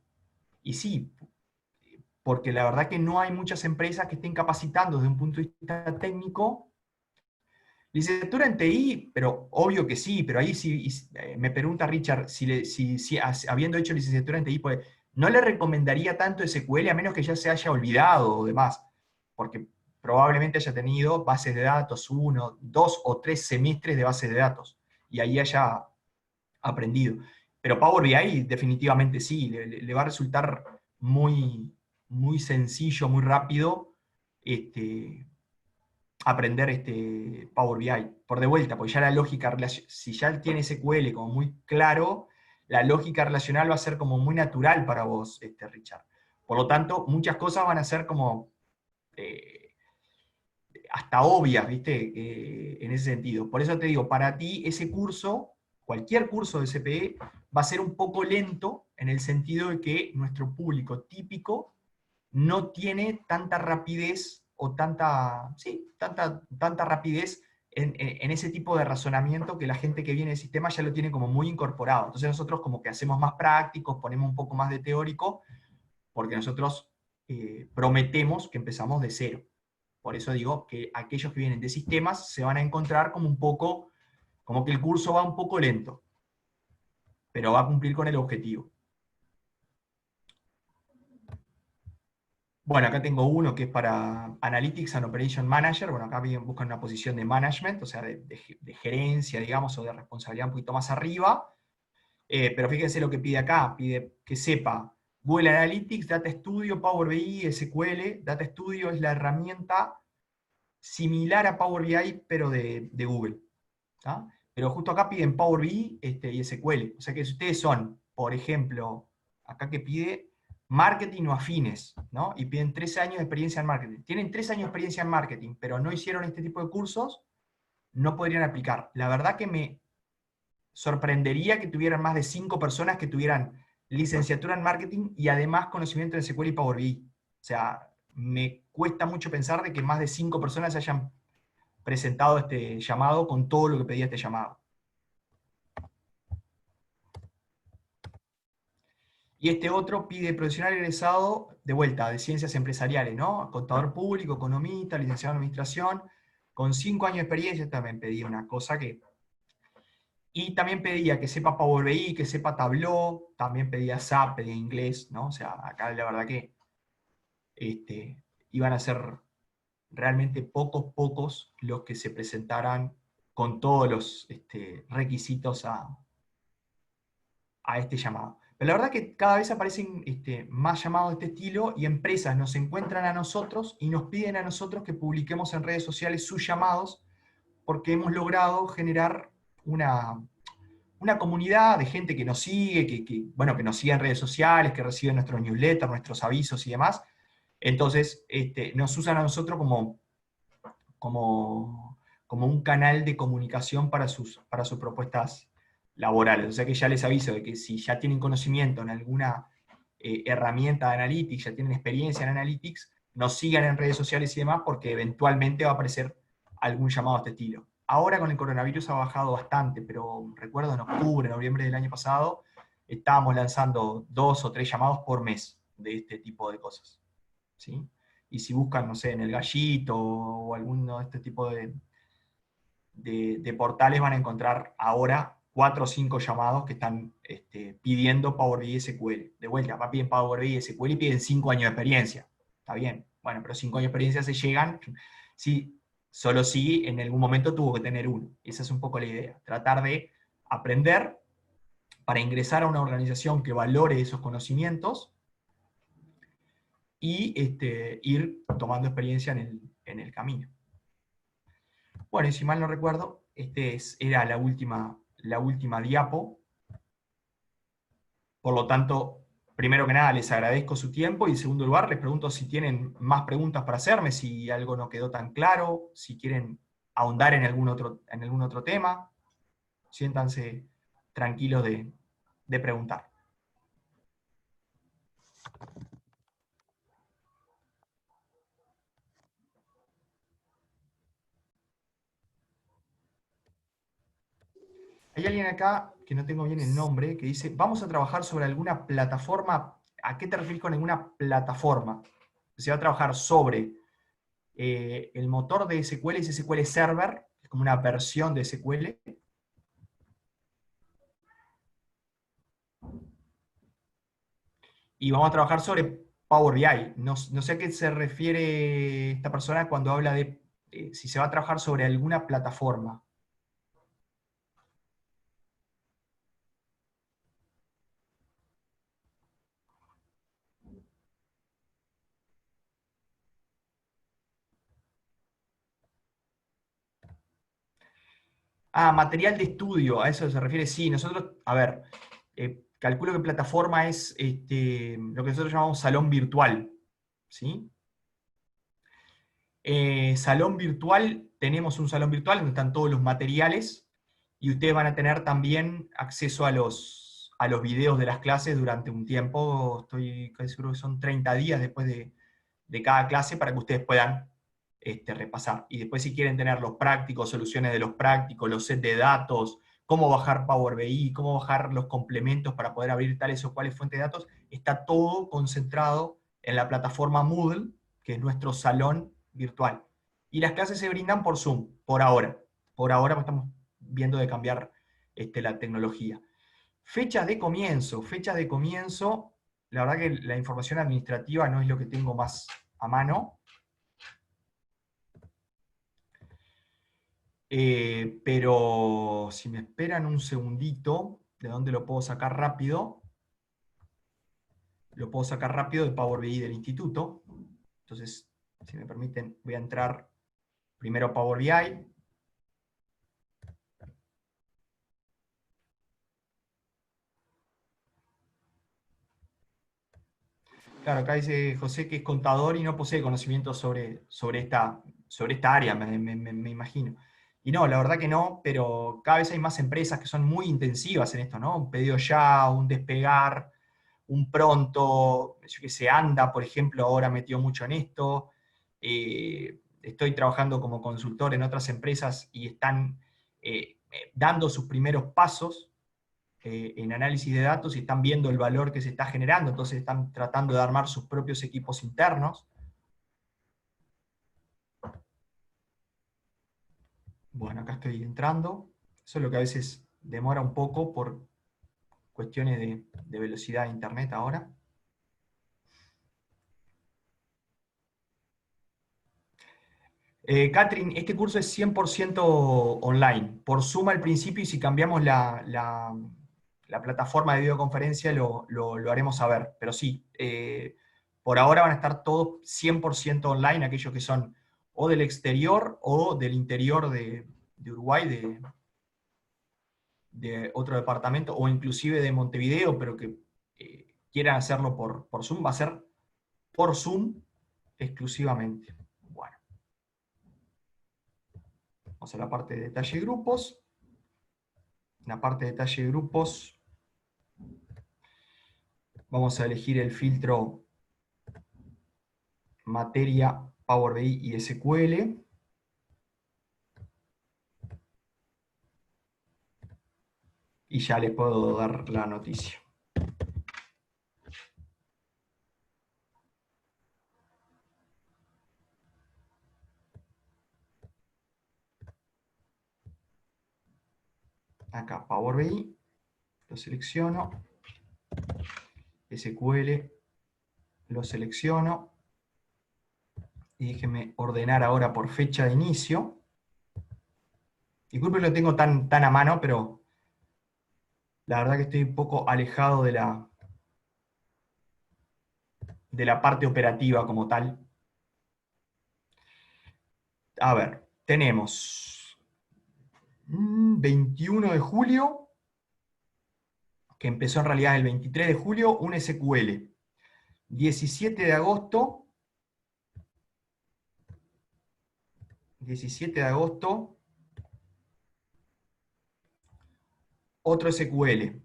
Speaker 1: Y sí, porque la verdad que no hay muchas empresas que estén capacitando desde un punto de vista técnico. Licenciatura en TI, pero obvio que sí, pero ahí sí, me pregunta Richard, si habiendo hecho licenciatura en TI, pues, no le recomendaría tanto SQL a menos que ya se haya olvidado o demás, porque probablemente haya tenido bases de datos, 1, 2 o 3 semestres de bases de datos, y ahí haya aprendido. Pero Power BI definitivamente sí, le va a resultar muy, muy sencillo, muy rápido, aprender Power BI. Por de vuelta, porque ya la lógica, si ya tiene SQL como muy claro, la lógica relacional va a ser como muy natural para vos, Richard. Por lo tanto, muchas cosas van a ser como hasta obvias, ¿viste? En ese sentido. Por eso te digo, para ti ese curso, cualquier curso de CPE, va a ser un poco lento en el sentido de que nuestro público típico no tiene tanta rapidez o tanta rapidez en ese tipo de razonamiento, que la gente que viene del sistema ya lo tiene como muy incorporado. Entonces nosotros como que hacemos más prácticos, ponemos un poco más de teórico, porque nosotros prometemos que empezamos de cero. Por eso digo que aquellos que vienen de sistemas se van a encontrar como un poco, como que el curso va un poco lento, pero va a cumplir con el objetivo. Bueno, acá tengo uno que es para Analytics and Operation Manager. Bueno, acá buscan una posición de management, o sea, de gerencia, digamos, o de responsabilidad un poquito más arriba. Pero fíjense lo que pide acá. Pide que sepa Google Analytics, Data Studio, Power BI, SQL. Data Studio es la herramienta similar a Power BI, pero de Google. ¿Tá? Pero justo acá piden Power BI y SQL. O sea que si ustedes son, por ejemplo, acá que pide marketing o afines, ¿no? Y piden 13 años de experiencia en marketing. Tienen 3 años de experiencia en marketing, pero no hicieron este tipo de cursos, no podrían aplicar. La verdad que me sorprendería que tuvieran más de 5 personas que tuvieran licenciatura en marketing y además conocimiento de SQL y Power BI. O sea, me cuesta mucho pensar de que más de 5 personas hayan presentado este llamado con todo lo que pedía este llamado. Y este otro pide profesional egresado, de vuelta, de ciencias empresariales, ¿no? Contador público, economista, licenciado en administración, con 5 años de experiencia. También pedía una cosa que... Y también pedía que sepa Power BI, que sepa Tableau, también pedía SAP, pedía inglés, ¿no? O sea, acá la verdad que iban a ser realmente pocos los que se presentaran con todos los requisitos a este llamado. Pero la verdad que cada vez aparecen más llamados de este estilo y empresas nos encuentran a nosotros y nos piden a nosotros que publiquemos en redes sociales sus llamados porque hemos logrado generar una comunidad de gente que nos sigue, que nos sigue en redes sociales, que recibe nuestros newsletters, nuestros avisos y demás. Entonces, nos usan a nosotros como un canal de comunicación para sus propuestas laborales. O sea que ya les aviso de que si ya tienen conocimiento en alguna herramienta de Analytics, ya tienen experiencia en Analytics, nos sigan en redes sociales y demás, porque eventualmente va a aparecer algún llamado de este estilo. Ahora con el coronavirus ha bajado bastante, pero recuerdo en octubre, noviembre del año pasado, estábamos lanzando 2 o 3 llamados por mes de este tipo de cosas. ¿Sí? Y si buscan, no sé, en El Gallito o alguno de este tipo de portales, van a encontrar ahora 4 o 5 llamados que están pidiendo Power BI SQL. De vuelta, piden Power BI SQL y piden 5 años de experiencia. Está bien, bueno, pero 5 años de experiencia se llegan, solo si en algún momento tuvo que tener uno. Esa es un poco la idea, tratar de aprender para ingresar a una organización que valore esos conocimientos y ir tomando experiencia en el camino. Bueno, y si mal no recuerdo, era la última diapo. Por lo tanto, primero que nada, les agradezco su tiempo, y en segundo lugar, les pregunto si tienen más preguntas para hacerme, si algo no quedó tan claro, si quieren ahondar en algún otro tema. Siéntanse tranquilos de preguntar. Hay alguien acá, que no tengo bien el nombre, que dice, vamos a trabajar sobre alguna plataforma. ¿A qué te refieres con alguna plataforma? Se va a trabajar sobre el motor de SQL, es SQL Server, es como una versión de SQL. Y vamos a trabajar sobre Power BI. No sé a qué se refiere esta persona cuando habla de si se va a trabajar sobre alguna plataforma. Material de estudio, a eso se refiere. Sí, nosotros, a ver, calculo que plataforma es lo que nosotros llamamos salón virtual, ¿sí? Salón virtual, tenemos un salón virtual donde están todos los materiales, y ustedes van a tener también acceso a los videos de las clases durante un tiempo. Estoy casi seguro que son 30 días después de cada clase, para que ustedes puedan repasar. Y después, si quieren tener los prácticos, soluciones de los prácticos, los sets de datos, cómo bajar Power BI, cómo bajar los complementos para poder abrir tales o cuales fuentes de datos, está todo concentrado en la plataforma Moodle, que es nuestro salón virtual. y las clases se brindan por Zoom, por ahora. Por ahora pues estamos viendo de cambiar la tecnología. Fechas de comienzo, la verdad que la información administrativa no es lo que tengo más a mano. Pero si me esperan un segundito, ¿de dónde lo puedo sacar rápido? Lo puedo sacar rápido de Power BI del instituto. Entonces, si me permiten, voy a entrar primero a Power BI. Claro, acá dice José que es contador y no posee conocimientos sobre esta área, me imagino. Y no, la verdad que no, pero cada vez hay más empresas que son muy intensivas en esto, ¿no? Un pedido ya, un despegar, un pronto, yo que sé, Anda, por ejemplo, ahora metió mucho en esto. Estoy trabajando como consultor en otras empresas y están dando sus primeros pasos en análisis de datos y están viendo el valor que se está generando, entonces están tratando de armar sus propios equipos internos. Bueno, acá estoy entrando. Eso es lo que a veces demora un poco por cuestiones de velocidad de internet ahora. Catherine, este curso es 100% online, por Zoom al principio, y si cambiamos la plataforma de videoconferencia lo haremos saber. Pero sí, por ahora van a estar todos 100% online, aquellos que son o del exterior o del interior de Uruguay, de otro departamento, o inclusive de Montevideo, pero que quieran hacerlo por Zoom, va a ser por Zoom exclusivamente. Bueno. Vamos a la parte de detalle grupos. En la parte de detalle grupos vamos a elegir el filtro materia, Power BI y SQL. Y ya les puedo dar la noticia. Acá Power BI, lo selecciono. SQL, lo selecciono. Y déjenme ordenar ahora por fecha de inicio. Disculpen, lo tengo tan a mano, pero la verdad que estoy un poco alejado de la parte operativa como tal. A ver, tenemos 21 de julio, que empezó en realidad el 23 de julio, un SQL. 17 de agosto, otro SQL.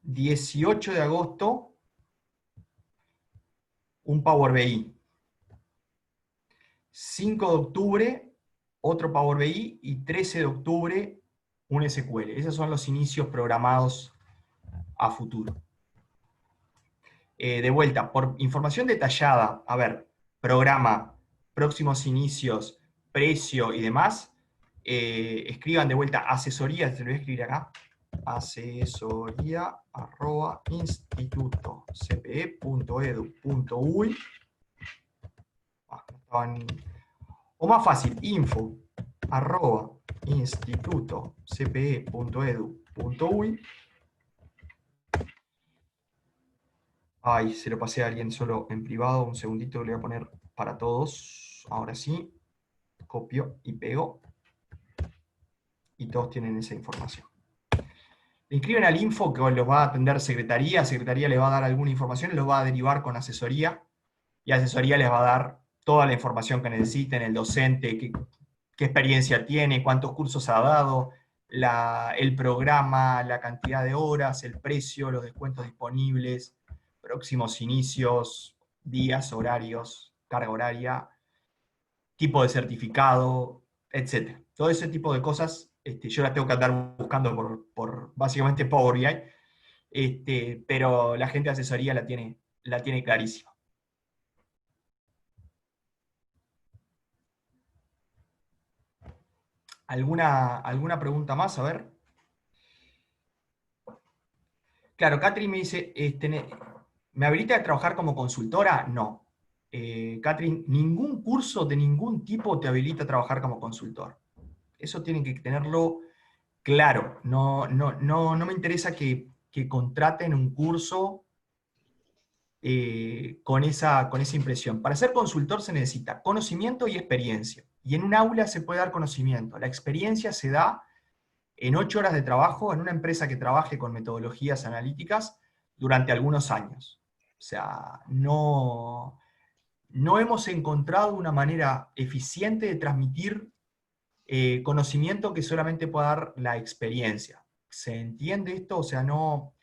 Speaker 1: 18 de agosto, un Power BI. 5 de octubre, otro Power BI, y 13 de octubre, un SQL. Esos son los inicios programados a futuro. De vuelta, por información detallada, a ver, programa, próximos inicios, precio y demás, escriban de vuelta asesoría, se lo voy a escribir acá, asesoría@institutocpe.edu.uy, o más fácil, info@institutocpe.edu.uy. Ay, se lo pasé a alguien solo en privado, un segundito que le voy a poner para todos. Ahora sí, copio y pego. Y todos tienen esa información. Le inscriben al info que los va a atender secretaría les va a dar alguna información, los va a derivar con asesoría, y asesoría les va a dar toda la información que necesiten, el docente, qué experiencia tiene, cuántos cursos ha dado, el programa, la cantidad de horas, el precio, los descuentos disponibles, próximos inicios, días, horarios, carga horaria, tipo de certificado, etc. Todo ese tipo de cosas yo las tengo que andar buscando por básicamente Power BI, pero la gente de asesoría la tiene clarísima. ¿Alguna pregunta más? A ver. Claro, Catherine me dice, ¿me habilita a trabajar como consultora? No. Catherine, ningún curso de ningún tipo te habilita a trabajar como consultor. Eso tienen que tenerlo claro. No me interesa que contraten un curso con esa impresión. Para ser consultor se necesita conocimiento y experiencia. Y en un aula se puede dar conocimiento. La experiencia se da en 8 horas de trabajo en una empresa que trabaje con metodologías analíticas durante algunos años. O sea, no hemos encontrado una manera eficiente de transmitir conocimiento que solamente pueda dar la experiencia. ¿Se entiende esto? O sea, no...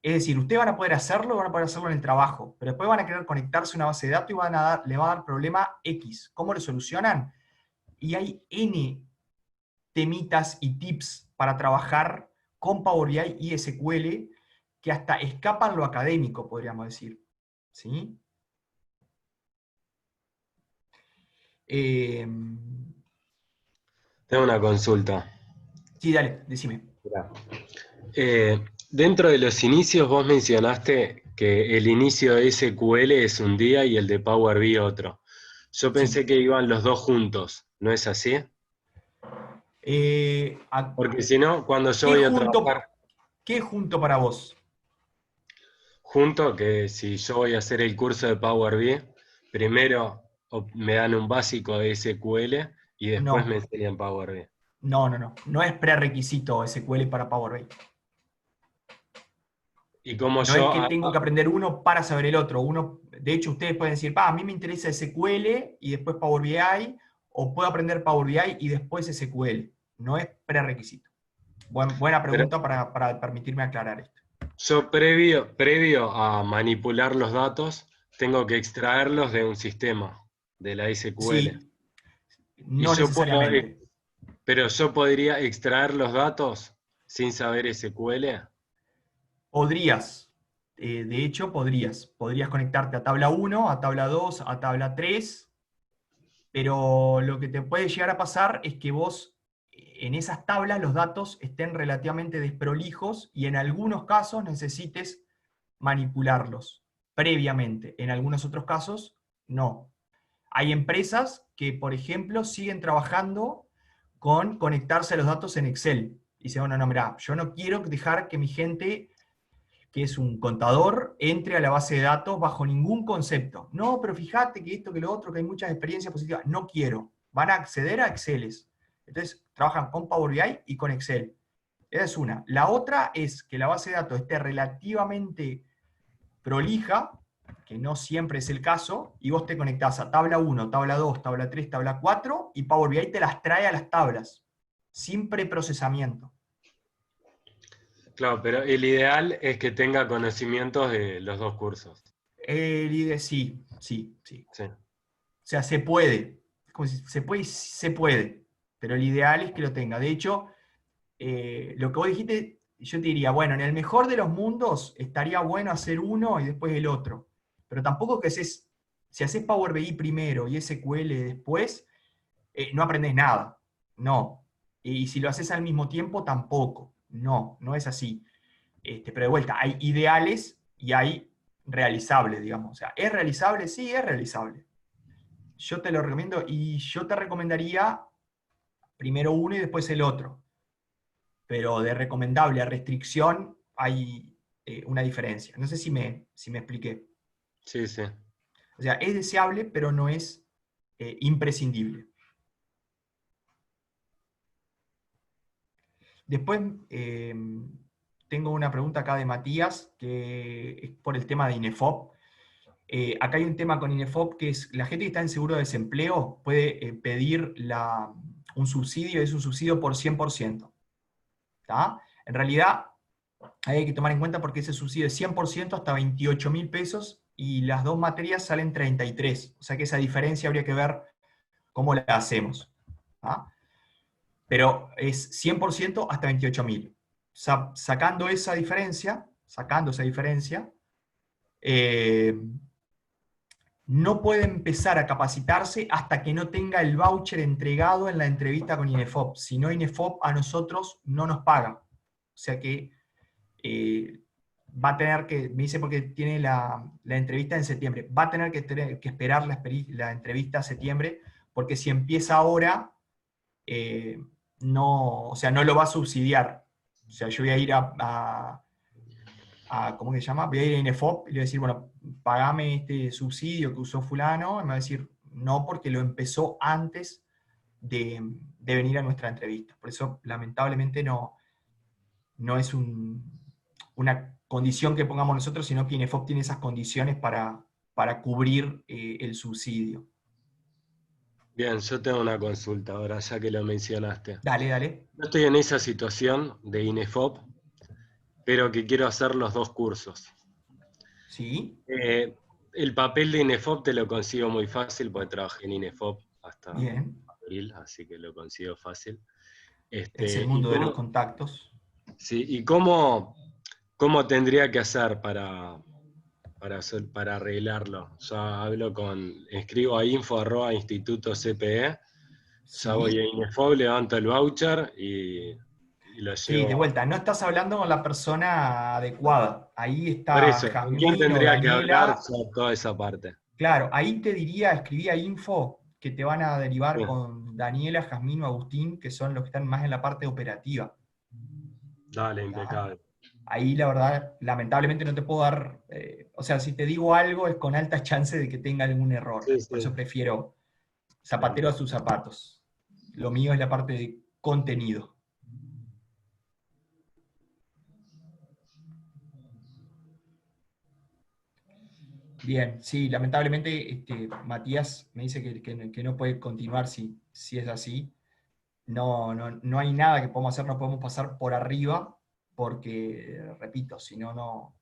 Speaker 1: Es decir, ustedes van a poder hacerlo en el trabajo, pero después van a querer conectarse a una base de datos y le va a dar problema X. ¿Cómo lo solucionan? Y hay N temitas y tips para trabajar con Power BI y SQL que hasta escapan lo académico, podríamos decir. ¿Sí?
Speaker 6: Tengo una consulta.
Speaker 1: Sí, dale, decime.
Speaker 6: Mirá. Dentro de los inicios vos mencionaste que el inicio de SQL es un día y el de Power BI otro. Yo pensé
Speaker 1: Sí.
Speaker 6: que iban los dos juntos, ¿no es así? Porque si no, cuando yo voy a trabajar
Speaker 1: ¿Qué junto para vos?
Speaker 6: junto, que si yo voy a hacer el curso de Power BI, primero me dan un básico de SQL y después me
Speaker 1: No,
Speaker 6: enseñan Power BI.
Speaker 1: no. No es prerequisito SQL para Power BI.
Speaker 6: Y como
Speaker 1: No es
Speaker 6: yo,
Speaker 1: que tengo que aprender uno para saber el otro. De hecho, ustedes pueden decir, a mí me interesa SQL y después Power BI, o puedo aprender Power BI y después SQL. No es prerequisito. Buena
Speaker 6: pero
Speaker 1: pregunta para permitirme aclarar esto.
Speaker 6: yo previo a manipular los datos, tengo que extraerlos de un sistema, de la SQL.
Speaker 1: Sí,
Speaker 6: Y
Speaker 1: no necesariamente.
Speaker 6: pero yo podría extraer los datos sin saber SQL.
Speaker 1: Podrías, de hecho, podrías conectarte a tabla 1, a tabla 2, a tabla 3, pero lo que te puede llegar a pasar es que vos en esas tablas los datos estén relativamente desprolijos y en algunos casos necesites manipularlos previamente. En algunos otros casos, no. Hay empresas que, por ejemplo, siguen trabajando con conectarse a los datos en Excel. Y dicen, bueno, no, mirá, yo no quiero dejar que mi gente, que es un contador, entre a la base de datos bajo ningún concepto. No, pero fíjate que esto, que lo otro, que hay muchas experiencias positivas. No quiero. Van a acceder a Exceles. Entonces, trabajan con Power BI y con Excel. Esa es una. La otra es que la base de datos esté relativamente prolija, que no siempre es el caso, y vos te conectás a tabla 1, tabla 2, tabla 3, tabla 4, y Power BI te las trae a las tablas, sin preprocesamiento.
Speaker 6: Claro, pero el ideal es que tenga conocimientos de los dos cursos.
Speaker 1: El IDE, sí.
Speaker 6: Sí.
Speaker 1: O sea, se puede. Como si se puede. Pero el ideal es que lo tenga. De hecho, lo que vos dijiste, yo te diría, bueno, en el mejor de los mundos estaría bueno hacer uno y después el otro. Pero tampoco que si haces Power BI primero y SQL después, no aprendes nada. No. Y si lo haces al mismo tiempo, tampoco. No es así. Pero de vuelta, hay ideales y hay realizables, digamos. O sea, ¿es realizable? Sí, es realizable. Yo te lo recomiendo y yo te recomendaría primero uno y después el otro. Pero de recomendable a restricción hay una diferencia. No sé si me expliqué.
Speaker 6: Sí.
Speaker 1: O sea, es deseable, pero no es imprescindible. Después tengo una pregunta acá de Matías, que es por el tema de INEFOP. Acá hay un tema con INEFOP que es la gente que está en seguro de desempleo puede pedir un subsidio, es un subsidio por 100%. ¿Tá? En realidad hay que tomar en cuenta porque ese subsidio es 100% hasta 28.000 pesos y las dos materias salen 33. O sea que esa diferencia habría que ver cómo la hacemos. ¿Tá? Pero es 100% hasta 28.000. Sacando esa diferencia, no puede empezar a capacitarse hasta que no tenga el voucher entregado en la entrevista con INEFOP. Si no, INEFOP a nosotros no nos paga. O sea que va a tener que, me dice porque tiene la entrevista en septiembre, va a tener que esperar la entrevista a septiembre, porque si empieza ahora, no, o sea, no lo va a subsidiar. O sea, yo voy a ir ¿cómo se llama? Voy a ir a INEFOP y le voy a decir, bueno, pagame este subsidio que usó fulano, y me va a decir, no, porque lo empezó antes de venir a nuestra entrevista. Por eso, lamentablemente, no es una condición que pongamos nosotros, sino que INEFOP tiene esas condiciones para cubrir el subsidio.
Speaker 6: Bien, yo tengo una consulta ahora, ya que lo mencionaste.
Speaker 1: Dale, dale.
Speaker 6: Yo estoy en esa situación de INEFOP, pero que quiero hacer los 2 cursos.
Speaker 1: ¿Sí?
Speaker 6: El papel de INEFOP te lo consigo muy fácil, porque trabajé en INEFOP hasta
Speaker 1: Bien.
Speaker 6: abril, así que lo consigo fácil.
Speaker 1: Es el mundo de los contactos.
Speaker 6: Sí, ¿y cómo tendría que hacer para arreglarlo? Escribo a info@instituto.cpe,
Speaker 1: Sí.
Speaker 6: ya voy a INEFOP, levanto el voucher y lo
Speaker 1: Sí,
Speaker 6: llevo.
Speaker 1: de vuelta, no estás hablando con la persona adecuada. Ahí
Speaker 6: Por
Speaker 1: está
Speaker 6: eso, ¿con quién
Speaker 1: Jazmín o
Speaker 6: tendría que hablar
Speaker 1: Daniela.
Speaker 6: ya toda esa parte?
Speaker 1: Claro, ahí te diría, escribí a info, que te van a derivar
Speaker 6: Sí.
Speaker 1: con Daniela, Jazmín o Agustín, que son los que están más en la parte operativa.
Speaker 6: Dale,
Speaker 1: ¿Tá?
Speaker 6: impecable.
Speaker 1: Ahí la verdad, lamentablemente no te puedo dar, o sea, si te digo algo es con alta chance de que tenga algún error.
Speaker 6: Sí, sí.
Speaker 1: Por eso prefiero zapatero a sus zapatos. Lo mío es la parte de contenido. Bien, sí, lamentablemente Matías me dice que no puede continuar si es así. No hay nada que podamos hacer, no podemos pasar por arriba, porque, repito, si no,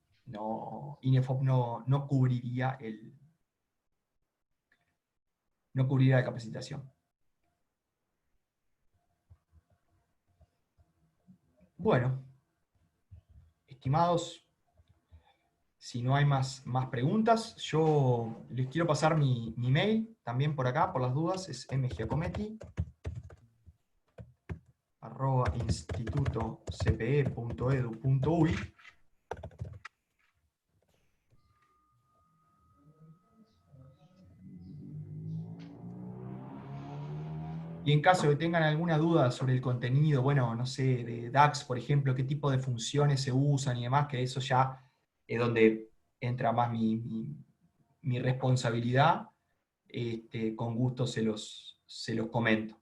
Speaker 1: INEFOP no cubriría la capacitación. Bueno, estimados, si no hay más preguntas, yo les quiero pasar mi mail, también por acá, por las dudas, es mgiacometti@institutocpe.edu.uy. Y en caso de que tengan alguna duda sobre el contenido, bueno, no sé, de DAX, por ejemplo, qué tipo de funciones se usan y demás, que eso ya es donde entra más mi responsabilidad, con gusto se los comento.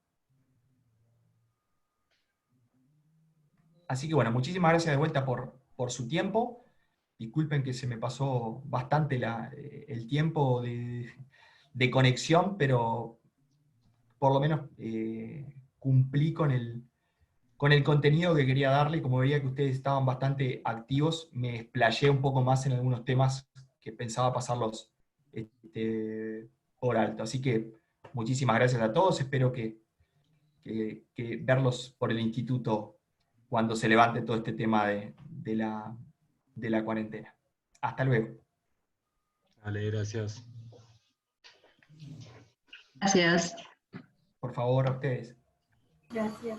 Speaker 1: Así que bueno, muchísimas gracias de vuelta por su tiempo. Disculpen que se me pasó bastante el tiempo de conexión, pero por lo menos cumplí con el contenido que quería darle. Como veía que ustedes estaban bastante activos, me explayé un poco más en algunos temas que pensaba pasarlos por alto. Así que muchísimas gracias a todos. Espero que verlos por el instituto cuando se levante todo este tema de la cuarentena. Hasta luego.
Speaker 6: Dale, gracias.
Speaker 7: Gracias.
Speaker 1: Por favor, a ustedes.
Speaker 5: Gracias.